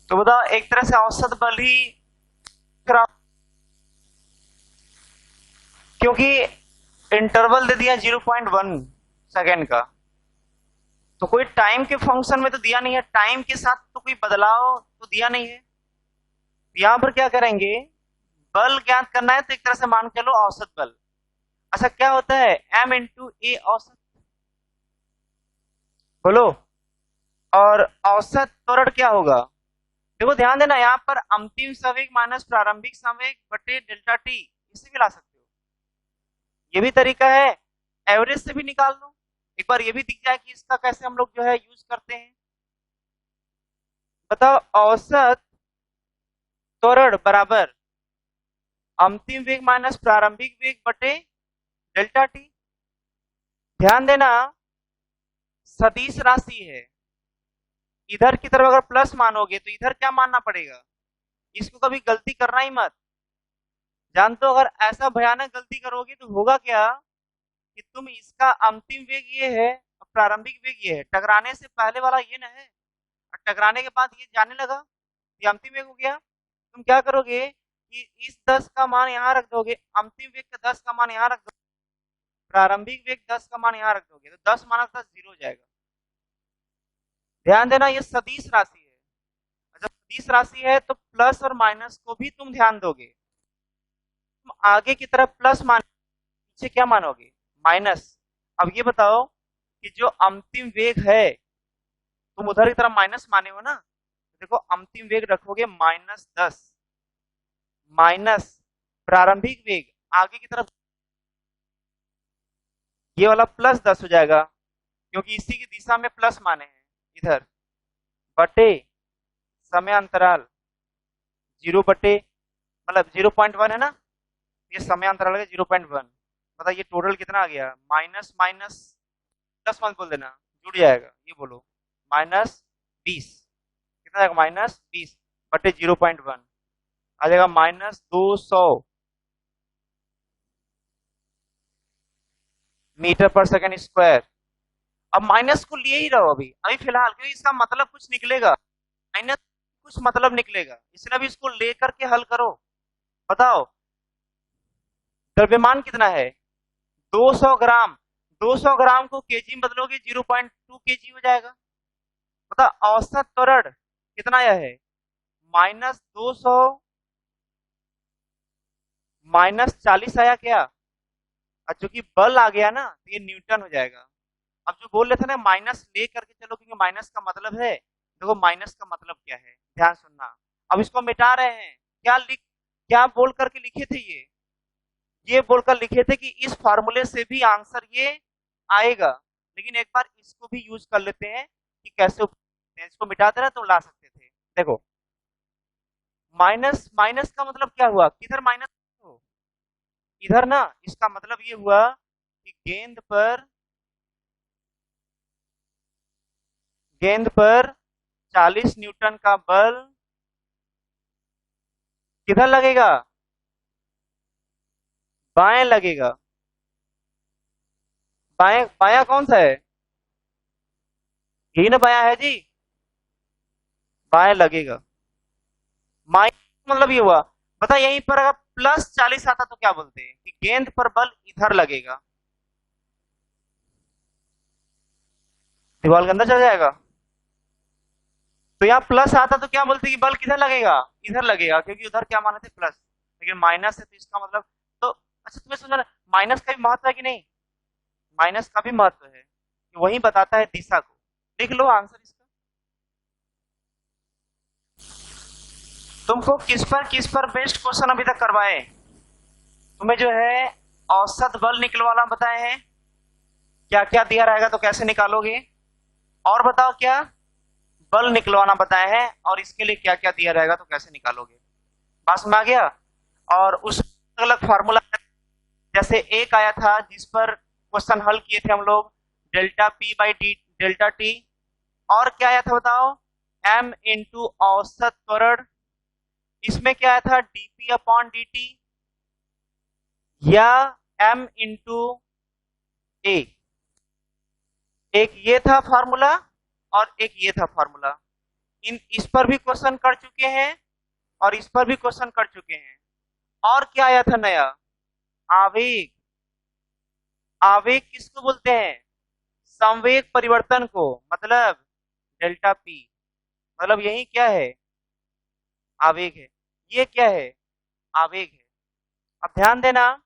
तो बताओ, एक तरह से औसत बल ही, क्योंकि इंटरवल दे दिया 0.1 सेकेंड का, तो कोई टाइम के फंक्शन में तो दिया नहीं है, टाइम के साथ तो कोई बदलाव तो दिया नहीं है। यहां पर क्या करेंगे, बल ज्ञात करना है तो एक तरह से मान के लो औसत बल। अच्छा, क्या होता है m इंटू ए औसत, बोलो, और औसत त्वरण क्या होगा। देखो ध्यान देना, यहाँ पर अंतिम संवेग माइनस प्रारंभिक संवेग बटे डेल्टा टी, इसे भी ला सकते हो, ये भी तरीका है। एवरेज से भी निकाल लो, एक बार ये भी दिख जाए कि इसका कैसे हम लोग जो है यूज करते हैं। बताओ, औसत त्वरण बराबर अंतिम वेग माइनस प्रारंभिक वेग बटे डेल्टा टी। ध्यान देना, सदिश राशि है, इधर की तरफ अगर प्लस मानोगे तो इधर क्या मानना पड़ेगा, इसको कभी गलती करना ही मत। जानते हो, अगर ऐसा भयानक गलती करोगे तो होगा क्या कि तुम इसका अंतिम वेग ये है और प्रारंभिक वेग ये है, टकराने से पहले वाला ये ना है और टकराने के बाद ये जाने लगा, ये अंतिम वेग हो गया। तुम क्या करोगे कि इस 10 का मान यहाँ रख दोगे, अंतिम वेग का 10 का मान यहाँ रख दोगे, प्रारंभिक वेग 10 का मान यहाँ रख दोगे, तो 10 माइनस 10 0 हो जाएगा। ध्यान देना, ये सदिश राशि है, जब सदिश राशि है तो प्लस और माइनस को भी तुम ध्यान दोगे। तुम आगे की तरफ प्लस मान, पीछे क्या मानोगे, माइनस। अब ये बताओ कि जो अंतिम वेग है तुम उधर की तरफ माइनस माने हो ना, देखो अंतिम वेग रखोगे -10 माइनस प्रारंभिक वेग आगे की तरफ, ये वाला +10 हो जाएगा क्योंकि इसी की दिशा में प्लस माने हैं इधर, बटे समय अंतराल 0 बटे मतलब 0.1 है ना, ये समय अंतराल है 0.1। बताइए ये टोटल कितना आ गया, माइनस माइनस प्लस मत बोल देना, जुड़ जाएगा, ये बोलो -20, कितना आएगा -20 बटे 0.1 आ जाएगा -200 मीटर पर सेकेंड स्क्वायर। अब माइनस को लिए ही रहो अभी फिलहाल, क्योंकि इसका मतलब कुछ निकलेगा, माइनस कुछ मतलब निकलेगा, इसलिए अभी इसको लेकर के हल करो। बताओ द्रव्यमान कितना है, 200 ग्राम, 200 ग्राम को केजी में बदलोगे 0.2 kg हो जाएगा। बताओ औसत त्वरण कितना आया है -200 -40 आया क्या। और चूंकि बल आ गया ना तो ये न्यूटन हो जाएगा। अब जो बोल रहे थे ना माइनस ले करके चलो, क्योंकि माइनस का मतलब है, देखो माइनस का मतलब क्या है, ध्यान सुनना। अब इसको मिटा रहे हैं, क्या बोल करके लिखे थे ये बोलकर लिखे थे कि इस फार्मूले से भी आंसर ये आएगा। लेकिन एक बार इसको भी यूज कर लेते हैं कि कैसे इसको मिटा दे रहे तो ला सकते थे। देखो माइनस माइनस का मतलब क्या हुआ, किधर माइनस हो, इधर ना। इसका मतलब ये हुआ कि गेंद पर 40 न्यूटन का बल किधर लगेगा, बाएं लगेगा। बाएं बायां कौन सा है, यही ना बायां है जी, बाएं लगेगा। माइनस मतलब ये हुआ, बता यहीं पर अगर +40 आता तो क्या बोलते हैं कि गेंद पर बल इधर लगेगा, दीवार के अंदर चल जाएगा। तो यहाँ प्लस आता तो क्या बोलते कि बल किधर लगेगा, इधर लगेगा, क्योंकि उधर क्या माने थे प्लस, लेकिन माइनस है तो इसका मतलब तो अच्छा तुम्हें समझ माइनस का भी महत्व है कि नहीं, माइनस का भी महत्व है कि वही बताता है दिशा को। लिख लो आंसर इसका। तुमको किस पर बेस्ट क्वेश्चन अभी तक करवाए, तुम्हें जो है औसत बल निकलवाना बताए हैं, क्या क्या दिया रहेगा तो कैसे निकालोगे, और बताओ क्या बल निकलवाना बताया है और इसके लिए क्या क्या दिया रहेगा तो कैसे निकालोगे। पास में आ गया। और उस अलग फार्मूला जैसे एक आया था जिस पर क्वेश्चन हल किए थे हम लोग, delta P by D delta T, और क्या आया था बताओ, m इंटू औसत त्वरण। इसमें क्या आया था, dp अपॉन dt या m इंटू a। एक ये था फार्मूला और एक ये था फार्मूला। इस पर भी क्वेश्चन कर चुके हैं और इस पर भी क्वेश्चन कर चुके हैं। और क्या आया था नया, आवेग। आवेग किसको बोलते हैं, संवेग परिवर्तन को, मतलब डेल्टा पी, मतलब यही क्या है, आवेग है। ये क्या है, आवेग है। अब ध्यान देना,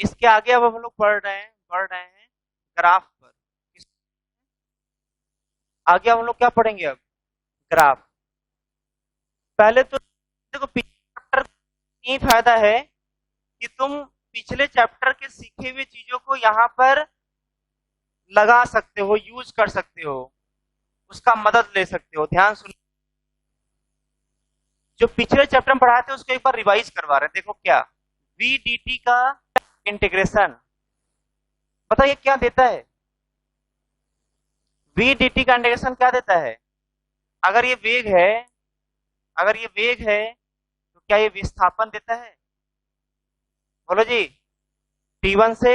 इसके आगे अब हम लोग बढ़ रहे हैं ग्राफ पर। आगे हम लोग क्या पढ़ेंगे अब, ग्राफ। पहले तो देखो चैप्टर यही फायदा है कि तुम पिछले चैप्टर के सीखे हुए चीजों को यहाँ पर लगा सकते हो, यूज कर सकते हो, उसका मदद ले सकते हो। ध्यान सुन, जो पिछले चैप्टर में पढ़ाए थे उसको एक बार रिवाइज करवा रहे हैं। देखो क्या, वी डी टी का इंटीग्रेशन, बताइए क्या देता है, वी डी टी का इंटीग्रेशन क्या देता है। अगर ये वेग है, अगर ये वेग है तो क्या ये विस्थापन देता है, बोलो जी, t1 से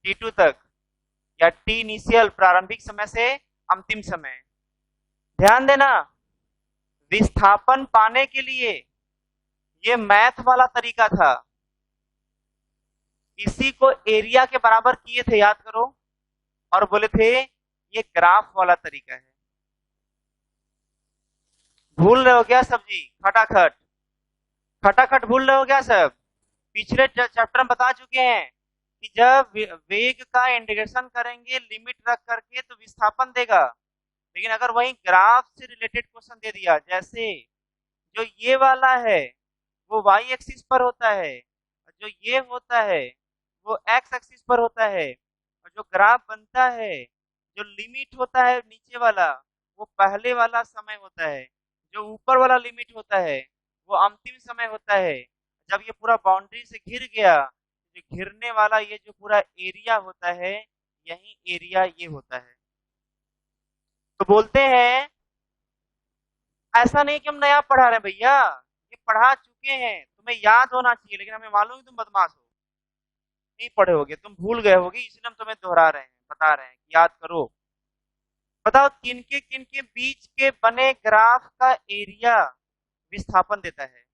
t2 तक, या टी इनिशियल प्रारंभिक समय से अंतिम समय। ध्यान देना, विस्थापन पाने के लिए ये मैथ वाला तरीका था, इसी को एरिया के बराबर किए थे, याद करो, और बोले थे ये ग्राफ वाला तरीका है। भूल रहे हो क्या सब जी, खटाखट खटाखट भूल रहे हो क्या सब। पिछले चैप्टर में बता चुके हैं कि जब वेग का इंटीग्रेशन करेंगे लिमिट रख करके तो विस्थापन देगा। लेकिन अगर वही ग्राफ से रिलेटेड क्वेश्चन दे दिया, जैसे जो ये वाला है वो y एक्सिस पर होता है, जो ये होता है वो x एक्सिस पर होता है, और जो ग्राफ बनता है, जो लिमिट होता है नीचे वाला वो पहले वाला समय होता है, जो ऊपर वाला लिमिट होता है वो अंतिम समय होता है। जब ये पूरा बाउंड्री से घिर गया, जो घिरने वाला ये जो पूरा एरिया होता है, यही एरिया ये होता है। तो बोलते हैं, ऐसा नहीं कि हम नया पढ़ा रहे हैं भैया, ये पढ़ा चुके हैं, तुम्हें याद होना चाहिए, लेकिन हमें मालूम है तुम बदमाश हो, नहीं पढ़े होगे, तुम भूल गए होगे, इसलिए हम तुम्हें दोहरा रहे हैं, बता रहे हैं कि याद करो। बताओ किन के बीच के बने ग्राफ का एरिया विस्थापन देता है,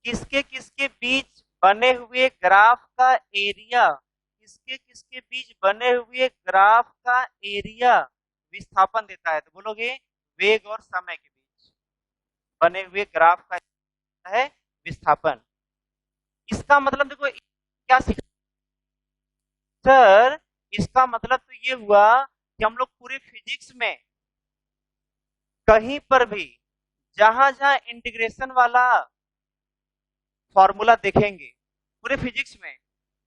किसके बीच बने हुए ग्राफ का एरिया, किसके बीच बने हुए ग्राफ का एरिया विस्थापन देता है। तो बोलोगे वेग और समय के बीच बने हुए ग्राफ का है विस्थापन। इसका मतलब देखो क्या सीखा सर, इसका मतलब तो ये हुआ कि हम लोग पूरे फिजिक्स में कहीं पर भी जहां जहां इंटीग्रेशन वाला फॉर्मूला देखेंगे, पूरे फिजिक्स में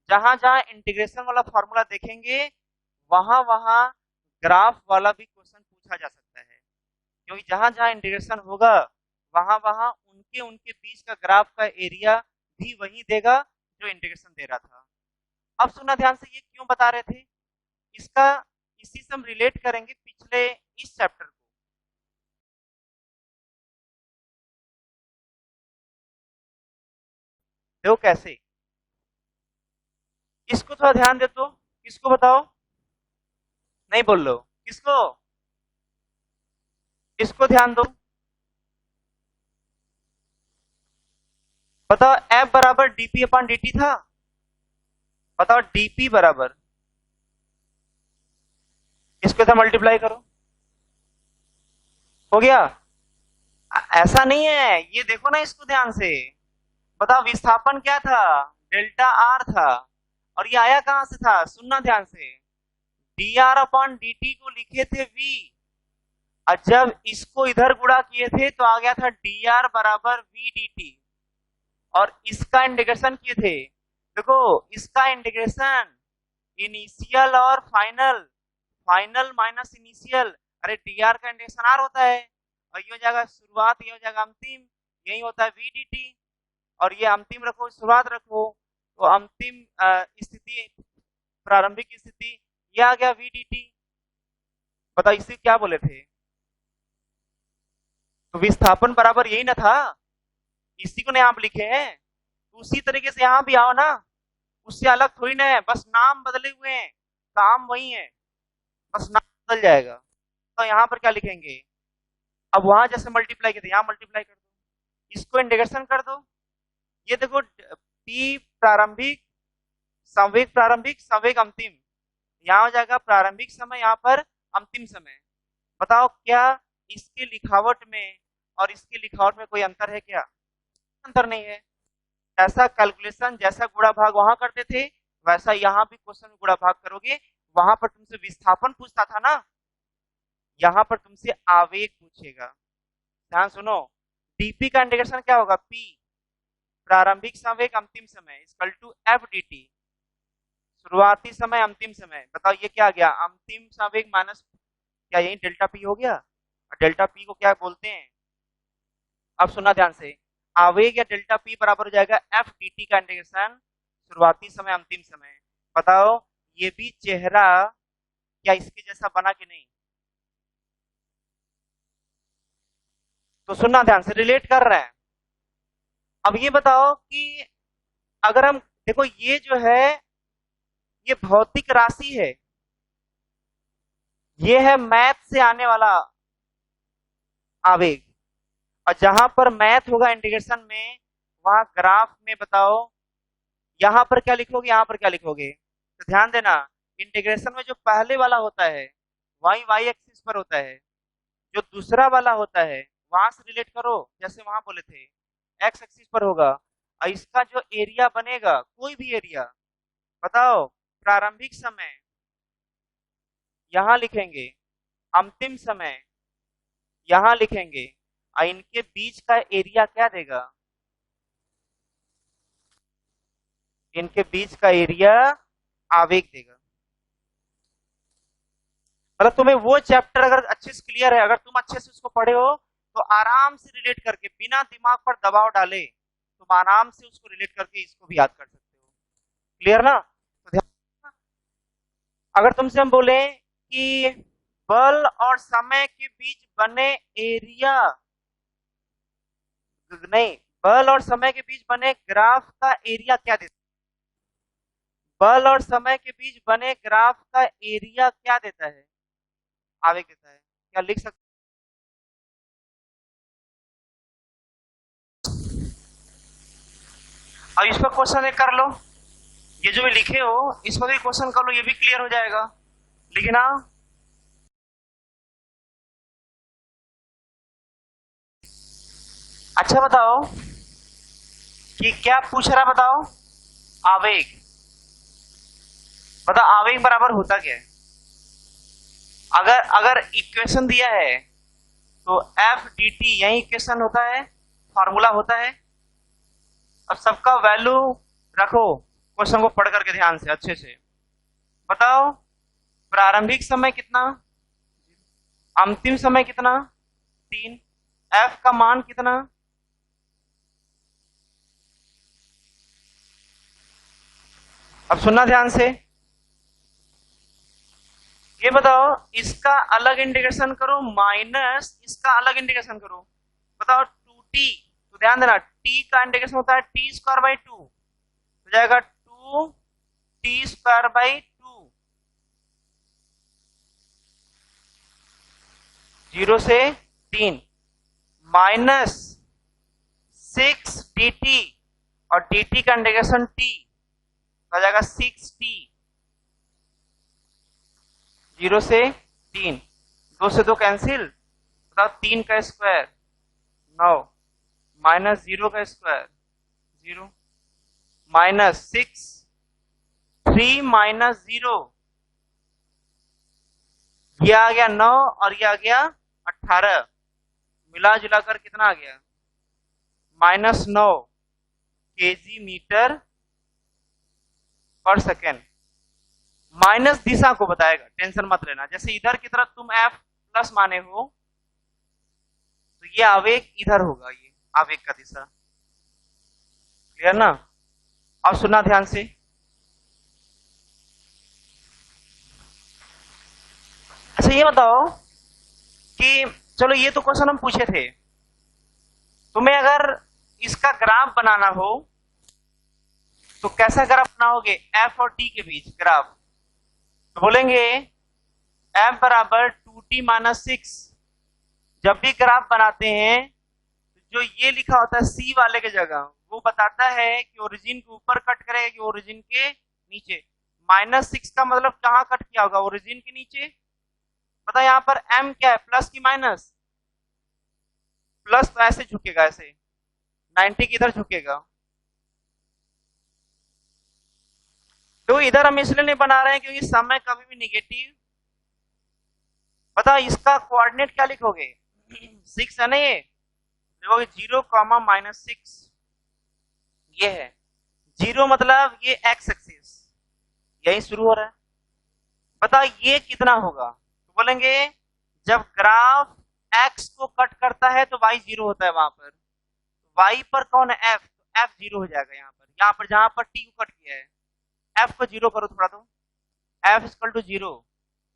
जहां जहां इंटीग्रेशन वाला फॉर्मूला देखेंगे वहां वहां ग्राफ वाला भी क्वेश्चन पूछा जा सकता है, क्योंकि जहां जहां इंटीग्रेशन होगा वहां वहां उनके उनके बीच का ग्राफ का एरिया भी वही देगा जो इंटीग्रेशन दे रहा था। अब सुनना ध्यान से, ये क्यों बता रहे थे इसका, इसी से हम रिलेट करेंगे पिछले इस चैप्टर को। देखो कैसे, इसको थोड़ा ध्यान दे तो, किसको बताओ, नहीं बोल लो किसको, इसको ध्यान दो, बताओ F बराबर dp अपॉन dt था, बताओ dp बराबर, इसको इधर मल्टीप्लाई करो, हो गया। ऐसा नहीं है, ये देखो ना इसको ध्यान से, बताओ विस्थापन क्या था, डेल्टा आर था, और ये आया कहां से था, सुनना ध्यान से, D R upon D T को लिखे थे v, और जब इसको इधर गुणा किए थे तो आ गया था डी आर बराबर वी डी टी, और इसका इंटीग्रेशन किए थे, देखो इसका इंटीग्रेशन इनिशियल और फाइनल, फाइनल माइनस इनिशियल, अरे डी आर का इंटीग्रेशन आर होता है, और ये हो जाएगा शुरुआत, ये हो जाएगा अंतिम, यही होता है वी डी टी, और ये अंतिम रखो शुरुआत रखो, तो अंतिम स्थिति प्रारंभिक स्थिति, ये आ गया वी डी टी। बताओ इसे क्या बोले थे, तो विस्थापन बराबर यही ना था, इसी को नहीं आप लिखे हैं, तो उसी तरीके से यहां भी आओ ना, उससे अलग थोड़ी ना है, बस नाम बदले हुए हैं, काम वही है, बस नाम बदल जाएगा। तो यहाँ पर क्या लिखेंगे, अब वहां जैसे मल्टीप्लाई किए थे यहाँ मल्टीप्लाई कर दो, इसको इंटीग्रेशन कर दो, ये देखो टी प्रारंभिक संवेग अंतिम, यहाँ हो जाएगा प्रारंभिक समय, यहाँ पर अंतिम समय। बताओ क्या इसके लिखावट में और इसके लिखावट में कोई अंतर है क्या, अंतर नहीं है। ऐसा कैलकुलेशन जैसा गुणा भाग वहां करते थे वैसा यहाँ भी क्वेश्चन में गुणा भाग करोगे, वहां पर तुमसे विस्थापन पूछता था ना, यहाँ पर तुमसे आवेग पूछेगा। ध्यान सुनो, डीपी का इंटीग्रेशन क्या होगा, पी प्रारंभिक संवेग अंतिम समय equal to F D T, शुरुआती समय अंतिम समय। बताओ ये क्या आ गया, अंतिम संवेग माइनस, क्या यही डेल्टा पी हो गया, और डेल्टा पी को क्या बोलते हैं, अब सुनना ध्यान से, आवेग या डेल्टा पी बराबर हो जाएगा एफ डी टी का इंटीग्रेशन शुरुआती समय अंतिम समय। बताओ ये भी चेहरा क्या इसके जैसा बना कि नहीं, तो सुनना ध्यान से, रिलेट कर रहे हैं। अब ये बताओ कि अगर हम देखो ये जो है ये भौतिक राशि है, ये है मैथ से आने वाला आवेग, और जहां पर मैथ होगा इंटीग्रेशन में वहां ग्राफ में बताओ यहां पर क्या लिखोगे, यहां पर क्या लिखोगे, तो ध्यान देना इंटीग्रेशन में जो पहले वाला होता है वाई वाई एक्सिस पर होता है, जो दूसरा वाला होता है वहां से रिलेट करो, जैसे वहां बोले थे एक्स एक्सिस पर होगा, और इसका जो एरिया बनेगा कोई भी एरिया, बताओ प्रारंभिक समय यहां लिखेंगे, अंतिम समय यहां लिखेंगे, और इनके बीच का एरिया क्या देगा, इनके बीच का एरिया आवेग देगा। मतलब तुम्हें वो चैप्टर अगर अच्छे से क्लियर है, अगर तुम अच्छे से उसको पढ़े हो तो आराम से रिलेट करके बिना दिमाग पर दबाव डाले तुम आराम से उसको रिलेट करके इसको भी याद कर सकते हो। क्लियर ना, तो ध्यान, अगर तुमसे हम बोले कि बल और समय के बीच बने एरिया, नहीं बल और समय के बीच बने ग्राफ का एरिया क्या देता है, बल और समय के बीच बने ग्राफ का एरिया क्या देता है, आवेग देता है, क्या लिख सकते, अब इस पर क्वेश्चन एक कर लो, ये जो भी लिखे हो इस पर भी क्वेश्चन कर लो, ये भी क्लियर हो जाएगा, लेकिन हाँ अच्छा बताओ कि क्या पूछ रहा, बताओ आवेग। बताओ आवेग बराबर होता क्या है? अगर अगर इक्वेशन दिया है तो एफ डी टी यही इक्वेशन होता है, फॉर्मूला होता है। अब सबका वैल्यू रखो, क्वेश्चन को पढ़ करके ध्यान से अच्छे से बताओ। प्रारंभिक समय कितना, अंतिम समय कितना, 3। एफ का मान कितना, अब सुनना ध्यान से। ये बताओ इसका अलग इंटीग्रेशन करो माइनस इसका अलग इंटीग्रेशन करो। बताओ 2t, तो ध्यान देना t का इंटीग्रेशन होता है t स्क्वायर बाई 2, हो जाएगा 2t स्क्वायर बाई 2, 0 से 3 माइनस 6 dt और dt का इंटीग्रेशन t हो जाएगा 6t, 0 से 3, 2 से 2 कैंसिल, बताओ 3 का स्क्वायर 9 माइनस 0 का स्क्वायर 0 माइनस 6, 3 माइनस 0, ये आ गया 9 और ये आ गया 18, मिला जुलाकर कितना आ गया -9 केजी मीटर पर सेकेंड। माइनस दिशा को बताएगा, टेंशन मत लेना। जैसे इधर की तरफ तुम एफ प्लस माने हो तो ये आवेग इधर होगा, ये आवेग का दिशा, क्लियर ना? अब सुनना ध्यान से। अच्छा ये बताओ कि चलो ये तो क्वेश्चन हम पूछे थे, तुम्हें अगर इसका ग्राफ बनाना हो तो कैसा ग्राफ बनाओगे? एफ और टी के बीच ग्राफ, तो बोलेंगे एफ बराबर 2t माइनस 6। जब भी ग्राफ बनाते हैं तो जो ये लिखा होता है सी वाले के जगह, वो बताता है कि ओरिजिन के ऊपर कट करेगा कि ओरिजिन के नीचे। -6 का मतलब कहाँ कट किया होगा? ओरिजिन के नीचे। पता यहाँ पर m क्या है, प्लस की माइनस? प्लस तो ऐसे झुकेगा, ऐसे 90 की इधर झुकेगा। तो इधर हम इसलिए नहीं बना रहे हैं क्योंकि समय कभी भी निगेटिव। पता इसका कोऑर्डिनेट क्या लिखोगे? 6 है ना, ये देखोगे 0, -6, ये है 0 मतलब ये x एक्सिस यही शुरू हो रहा है। बता ये कितना होगा? तो बोलेंगे जब ग्राफ x को कट करता है तो y 0 होता है, वहां पर y पर कौन है? f, तो f 0 हो जाएगा। यहाँ पर जहां पर t को कट किया है f को 0 करो थोड़ा, तो f इक्वल टू 0,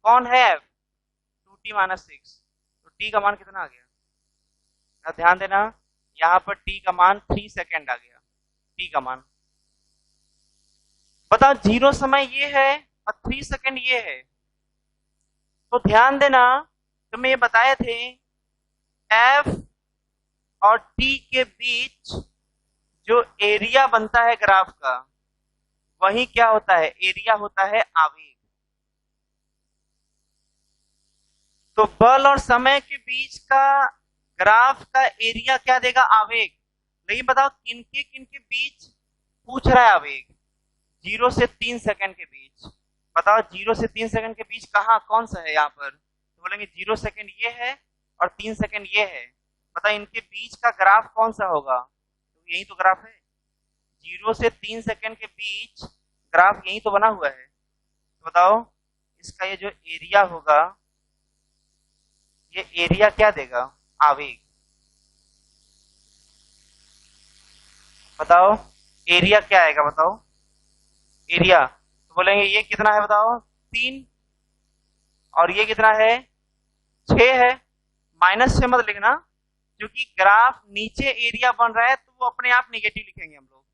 कौन है f? 2t माइनस 6, तो t का मान कितना आ गया? ध्यान देना यहाँ पर t का मान 3 सेकेंड आ गया, t का मान। बताओ 0 समय ये है और 3 सेकेंड ये है, तो ध्यान देना तुम्हें ये बताए थे f और t के बीच जो एरिया बनता है ग्राफ का, वही क्या होता है? एरिया होता है आवेग। तो बल और समय के बीच का ग्राफ का एरिया क्या देगा? आवेग। लेकिन बताओ किनके बीच पूछ रहा है आवेग? 0 से 3 सेकंड के बीच। बताओ 0 से 3 सेकंड के बीच कहाँ, कौन सा है यहाँ पर? तो बोलेंगे 0 सेकंड ये है और 3 सेकंड ये है। बताओ इनके बीच का ग्राफ कौन सा होगा? तो यही तो ग्राफ है, 0 से 3 सेकंड के बीच ग्राफ यही तो बना हुआ है। तो बताओ इसका ये जो एरिया होगा, ये एरिया क्या देगा? आवेग। बताओ एरिया क्या आएगा? बताओ एरिया, तो बोलेंगे ये कितना है? बताओ 3, और ये कितना है? 6 है। -6 मत लिखना, क्योंकि ग्राफ नीचे एरिया बन रहा है तो वो अपने आप नेगेटिव लिखेंगे हम लोग।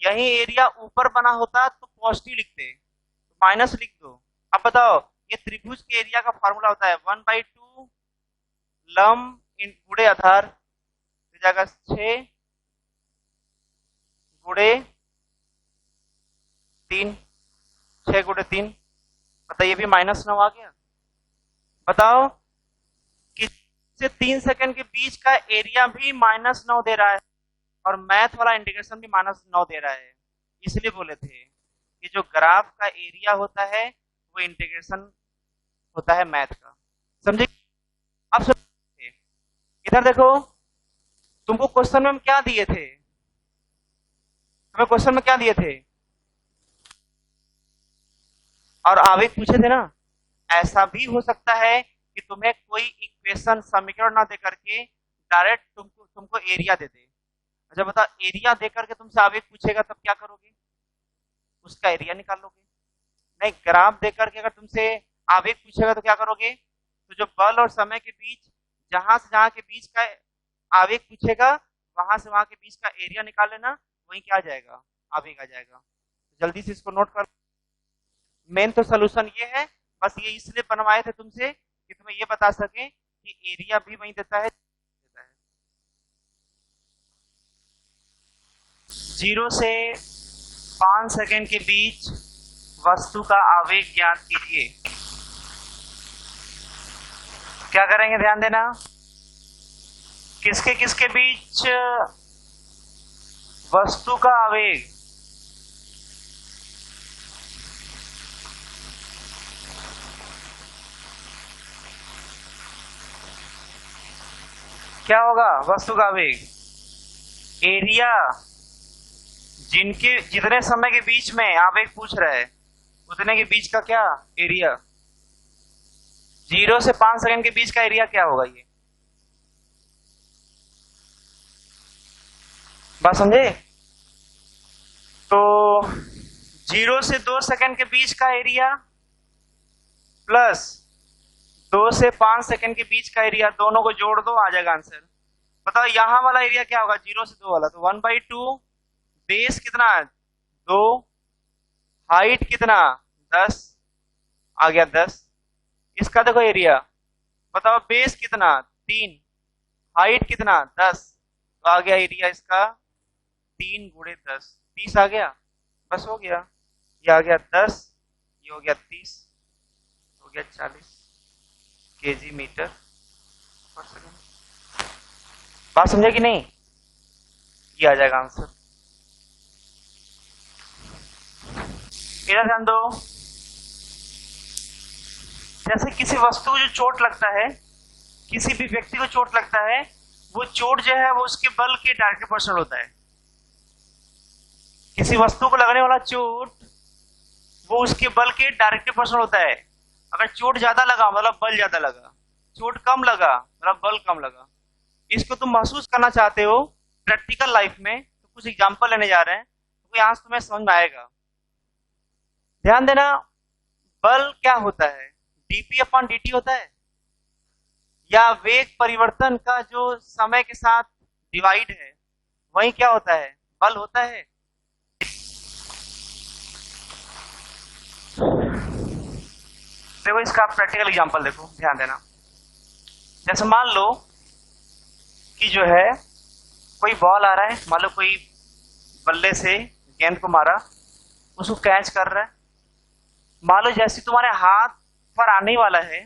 यही एरिया ऊपर बना होता तो पॉजिटिव लिखते, तो माइनस लिख दो। अब बताओ ये त्रिभुज के एरिया का फॉर्मूला होता है 1/2 लंब इन गुणे आधार, तो जाएगा 6 गुणे 3, 6 गुणे 3। बताइए भी -9 आ गया। बताओ कि से 3 सेकंड के बीच का एरिया भी -9 दे रहा है और मैथ वाला इंटीग्रेशन भी -9 दे रहा है। इसलिए बोले थे कि जो ग्राफ का एरिया होता है वो इंटीग्रेशन होता है मैथ का। समझे? अब समझिए, इधर देखो, तुमको क्वेश्चन में क्या दिए थे? तुम्हें क्वेश्चन में क्या दिए थे? और आवेग पूछे थे ना। ऐसा भी हो सकता है कि तुम्हें कोई इक्वेशन समीकरण ना दे करके डायरेक्ट तुमको एरिया दे दे। अच्छा बता, एरिया दे करके तुमसे आवेग पूछेगा तब क्या करोगे? उसका एरिया निकाल लोगे। नहीं, ग्राफ दे करके अगर तुमसे आवेग पूछेगा तो क्या करोगे? तो जो बल और समय के बीच जहां से जहां के बीच का आवेग पूछेगा वहां से वहां के बीच का एरिया निकाल लेना, वही क्या आ जाएगा? आवेग आ जाएगा। जल्दी से इसको नोट कर। मेन तो सोल्यूशन ये है, बस ये इसलिए बनवाए थे तुमसे कि तुम्हें ये बता सके कि एरिया भी वही देता है। 0 से 5 सेकंड के बीच वस्तु का आवेग ज्ञात कीजिए। क्या करेंगे? ध्यान देना, किसके किसके बीच वस्तु का आवेग? क्या होगा? वस्तु का आवेग एरिया, जितने समय के बीच में आवेग पूछ रहा है उतने के बीच का क्या एरिया। 0 से 5 सेकंड के बीच का एरिया क्या होगा? ये बात समझे? तो 0 से 2 सेकंड के बीच का एरिया प्लस 2 से 5 सेकंड के बीच का एरिया, दोनों को जोड़ दो, आ जाएगा आंसर। बताओ यहां वाला एरिया क्या होगा? 0 से 2 वाला, तो 1/2, बेस कितना? 2, हाइट कितना? 10, आ गया 10। इसका देखो एरिया, बताओ बेस कितना? 3, हाइट कितना? 10, तो आ गया एरिया इसका 3 × 10, 30 आ गया। बस हो गया, ये आ गया 10, ये हो गया 30, हो गया 40 केजी मीटर पर सेकंड। बात समझे कि नहीं? ये आ जाएगा आंसर। इधर ध्यान दो, जैसे किसी वस्तु को जो चोट लगता है, किसी भी व्यक्ति को चोट लगता है, वो चोट जो है वो उसके बल के डायरेक्टली प्रोपोर्शनल होता है। किसी वस्तु को लगने वाला चोट वो उसके बल के डायरेक्टली प्रोपोर्शनल होता है। अगर चोट ज्यादा लगा मतलब बल ज्यादा लगा, चोट कम लगा मतलब बल कम लगा। इसको तुम महसूस करना चाहते हो प्रैक्टिकल लाइफ में, तो कुछ एग्जांपल लेने जा रहे हैं, तो यहाँ से तुम्हें समझ में आएगा। ध्यान देना, बल क्या होता है? dp/dt होता है, या वेग परिवर्तन का जो समय के साथ डिवाइड है वही क्या होता है? बल होता है। देखो इसका प्रैक्टिकल एग्जांपल देखो, ध्यान देना। जैसे मान लो कि जो है कोई बॉल आ रहा है, मान लो कोई बल्ले से गेंद को मारा, उसको कैच कर रहा है। मान लो जैसे तुम्हारे हाथ पर आने वाला है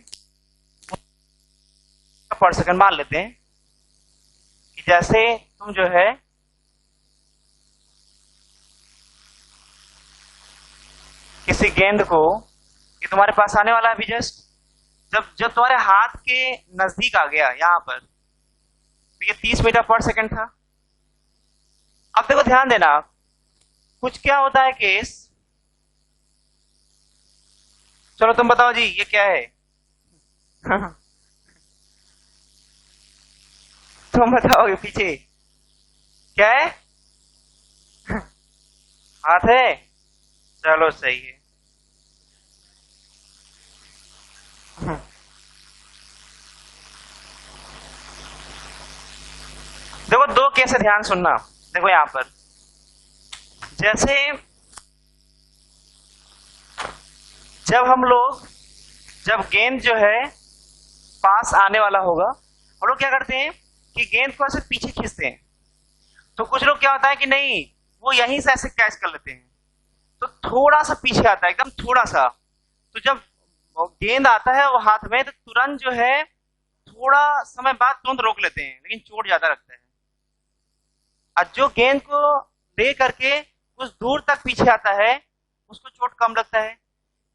पर सेकंड, मान लेते हैं कि जैसे तुम जो है किसी गेंद को, ये तुम्हारे पास आने वाला है अभी जस्ट, जब तुम्हारे हाथ के नजदीक आ गया यहां पर, तो ये 30 मीटर पर सेकंड था। अब देखो ध्यान देना, कुछ क्या होता है केस, चलो तुम बताओ जी ये क्या है? तुम बताओगे पीछे क्या है? हाथ है? चलो सही है। देखो दो केस है, ध्यान सुनना। देखो यहां पर जैसे जब गेंद जो है पास आने वाला होगा, हम लोग क्या करते हैं कि गेंद को ऐसे पीछे खींचते हैं। तो कुछ लोग क्या होता है कि नहीं, वो यहीं से ऐसे कैच कर लेते हैं, तो थोड़ा सा पीछे आता है, एकदम थोड़ा सा। तो जब गेंद आता है वो हाथ में, तो तुरंत जो है थोड़ा समय बाद तुरंत रोक लेते हैं, लेकिन चोट ज्यादा लगता है। और जो गेंद को ले करके कुछ दूर तक पीछे आता है उसको चोट कम लगता है।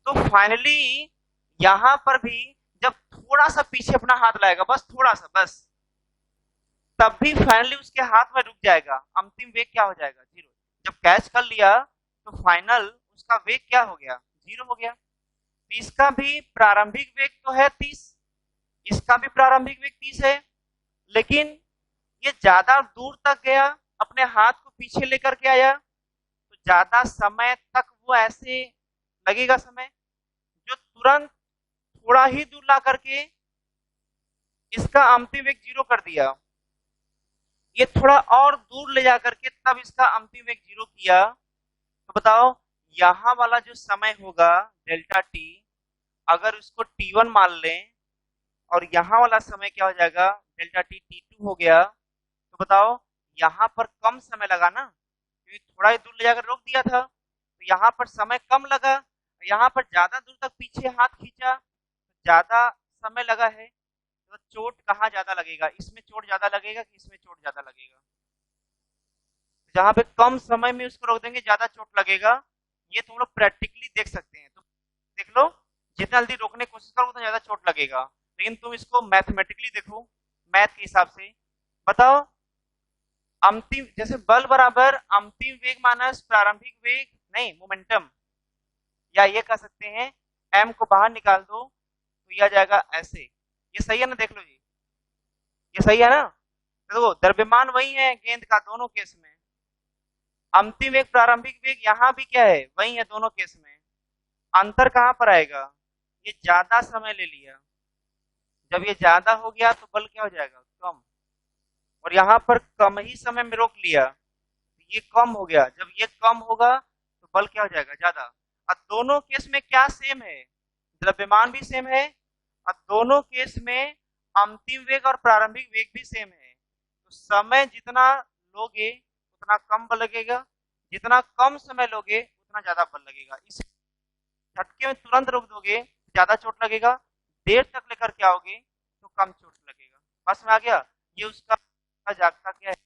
तो फाइनली यहां पर भी जब थोड़ा सा पीछे अपना हाथ लाएगा, बस थोड़ा सा, बस, तब भी फाइनली उसके हाथ में रुक जाएगा, अंतिम वेग क्या हो जाएगा, 0। जब कैच कर लिया तो फाइनल उसका वेग क्या हो गया, 0 हो गया। तो इसका भी प्रारंभिक वेग तो है 30, इसका भी प्रारंभिक वेग 30 है, लेकिन ये ज्यादा दूर तक गया, अपने हाथ को पीछे लेकर के आया, तो ज्यादा समय तक वो ऐसे लगेगा समय। जो तुरंत थोड़ा ही दूर ला करके इसका अंतिम वेग 0 कर दिया, ये थोड़ा और दूर ले जा करके तब इसका अंतिम वेग 0 किया, तो बताओ यहाँ वाला जो समय होगा डेल्टा टी, अगर उसको T1 मान लें और यहाँ वाला समय क्या हो जाएगा, डेल्टा टी T2 हो गया, तो बताओ यहाँ पर कम समय लगा ना, क्योंकि थोड़ा ही दूर ले जाकर रोक दिया था, तो यहाँ पर समय कम लगा। यहाँ पर ज्यादा दूर तक पीछे हाथ खींचा, ज्यादा समय लगा है, तो चोट कहाँ ज्यादा लगेगा, इसमें चोट ज्यादा लगेगा कि इसमें चोट ज्यादा लगेगा। जहाँ पे कम समय में उसको रोक देंगे ज्यादा चोट लगेगा, ये तुम लोग प्रैक्टिकली देख सकते हैं। तो देख लो, जितना जल्दी रोकने की कोशिश करो उतना ज्यादा चोट लगेगा, लेकिन तुम इसको मैथमेटिकली देखो, मैथ के हिसाब से बताओ, अंतिम जैसे बल बराबर अंतिम वेग माइनस प्रारंभिक वेग, नहीं मोमेंटम, या ये कह सकते हैं m को बाहर निकाल दो तो यह जाएगा ऐसे। ये सही है ना, देख लो जी, ये सही है ना। तो देखो द्रव्यमान वही है गेंद का दोनों केस में, अंतिम वेग प्रारंभिक वेग यहाँ भी क्या है, वही है दोनों केस में। अंतर कहाँ पर आएगा, ये ज्यादा समय ले लिया, जब ये ज्यादा हो गया तो बल क्या हो जाएगा, कम, और यहाँ पर कम ही समय में रोक लिया, ये कम हो गया, जब ये कम होगा तो बल क्या हो जाएगा, ज्यादा। और दोनों केस में क्या सेम है, द्रव्यमान भी सेम है, और दोनों केस में अंतिम वेग और प्रारंभिक वेग भी सेम है। तो समय जितना लोगे उतना कम बल लगेगा, जितना कम समय लोगे उतना ज्यादा बल लगेगा। इस झटके में तुरंत रोक दोगे ज्यादा चोट लगेगा, देर तक लेकर के आओगे तो कम चोट लगेगा। बस में आ गया, ये उसका जागता क्या है।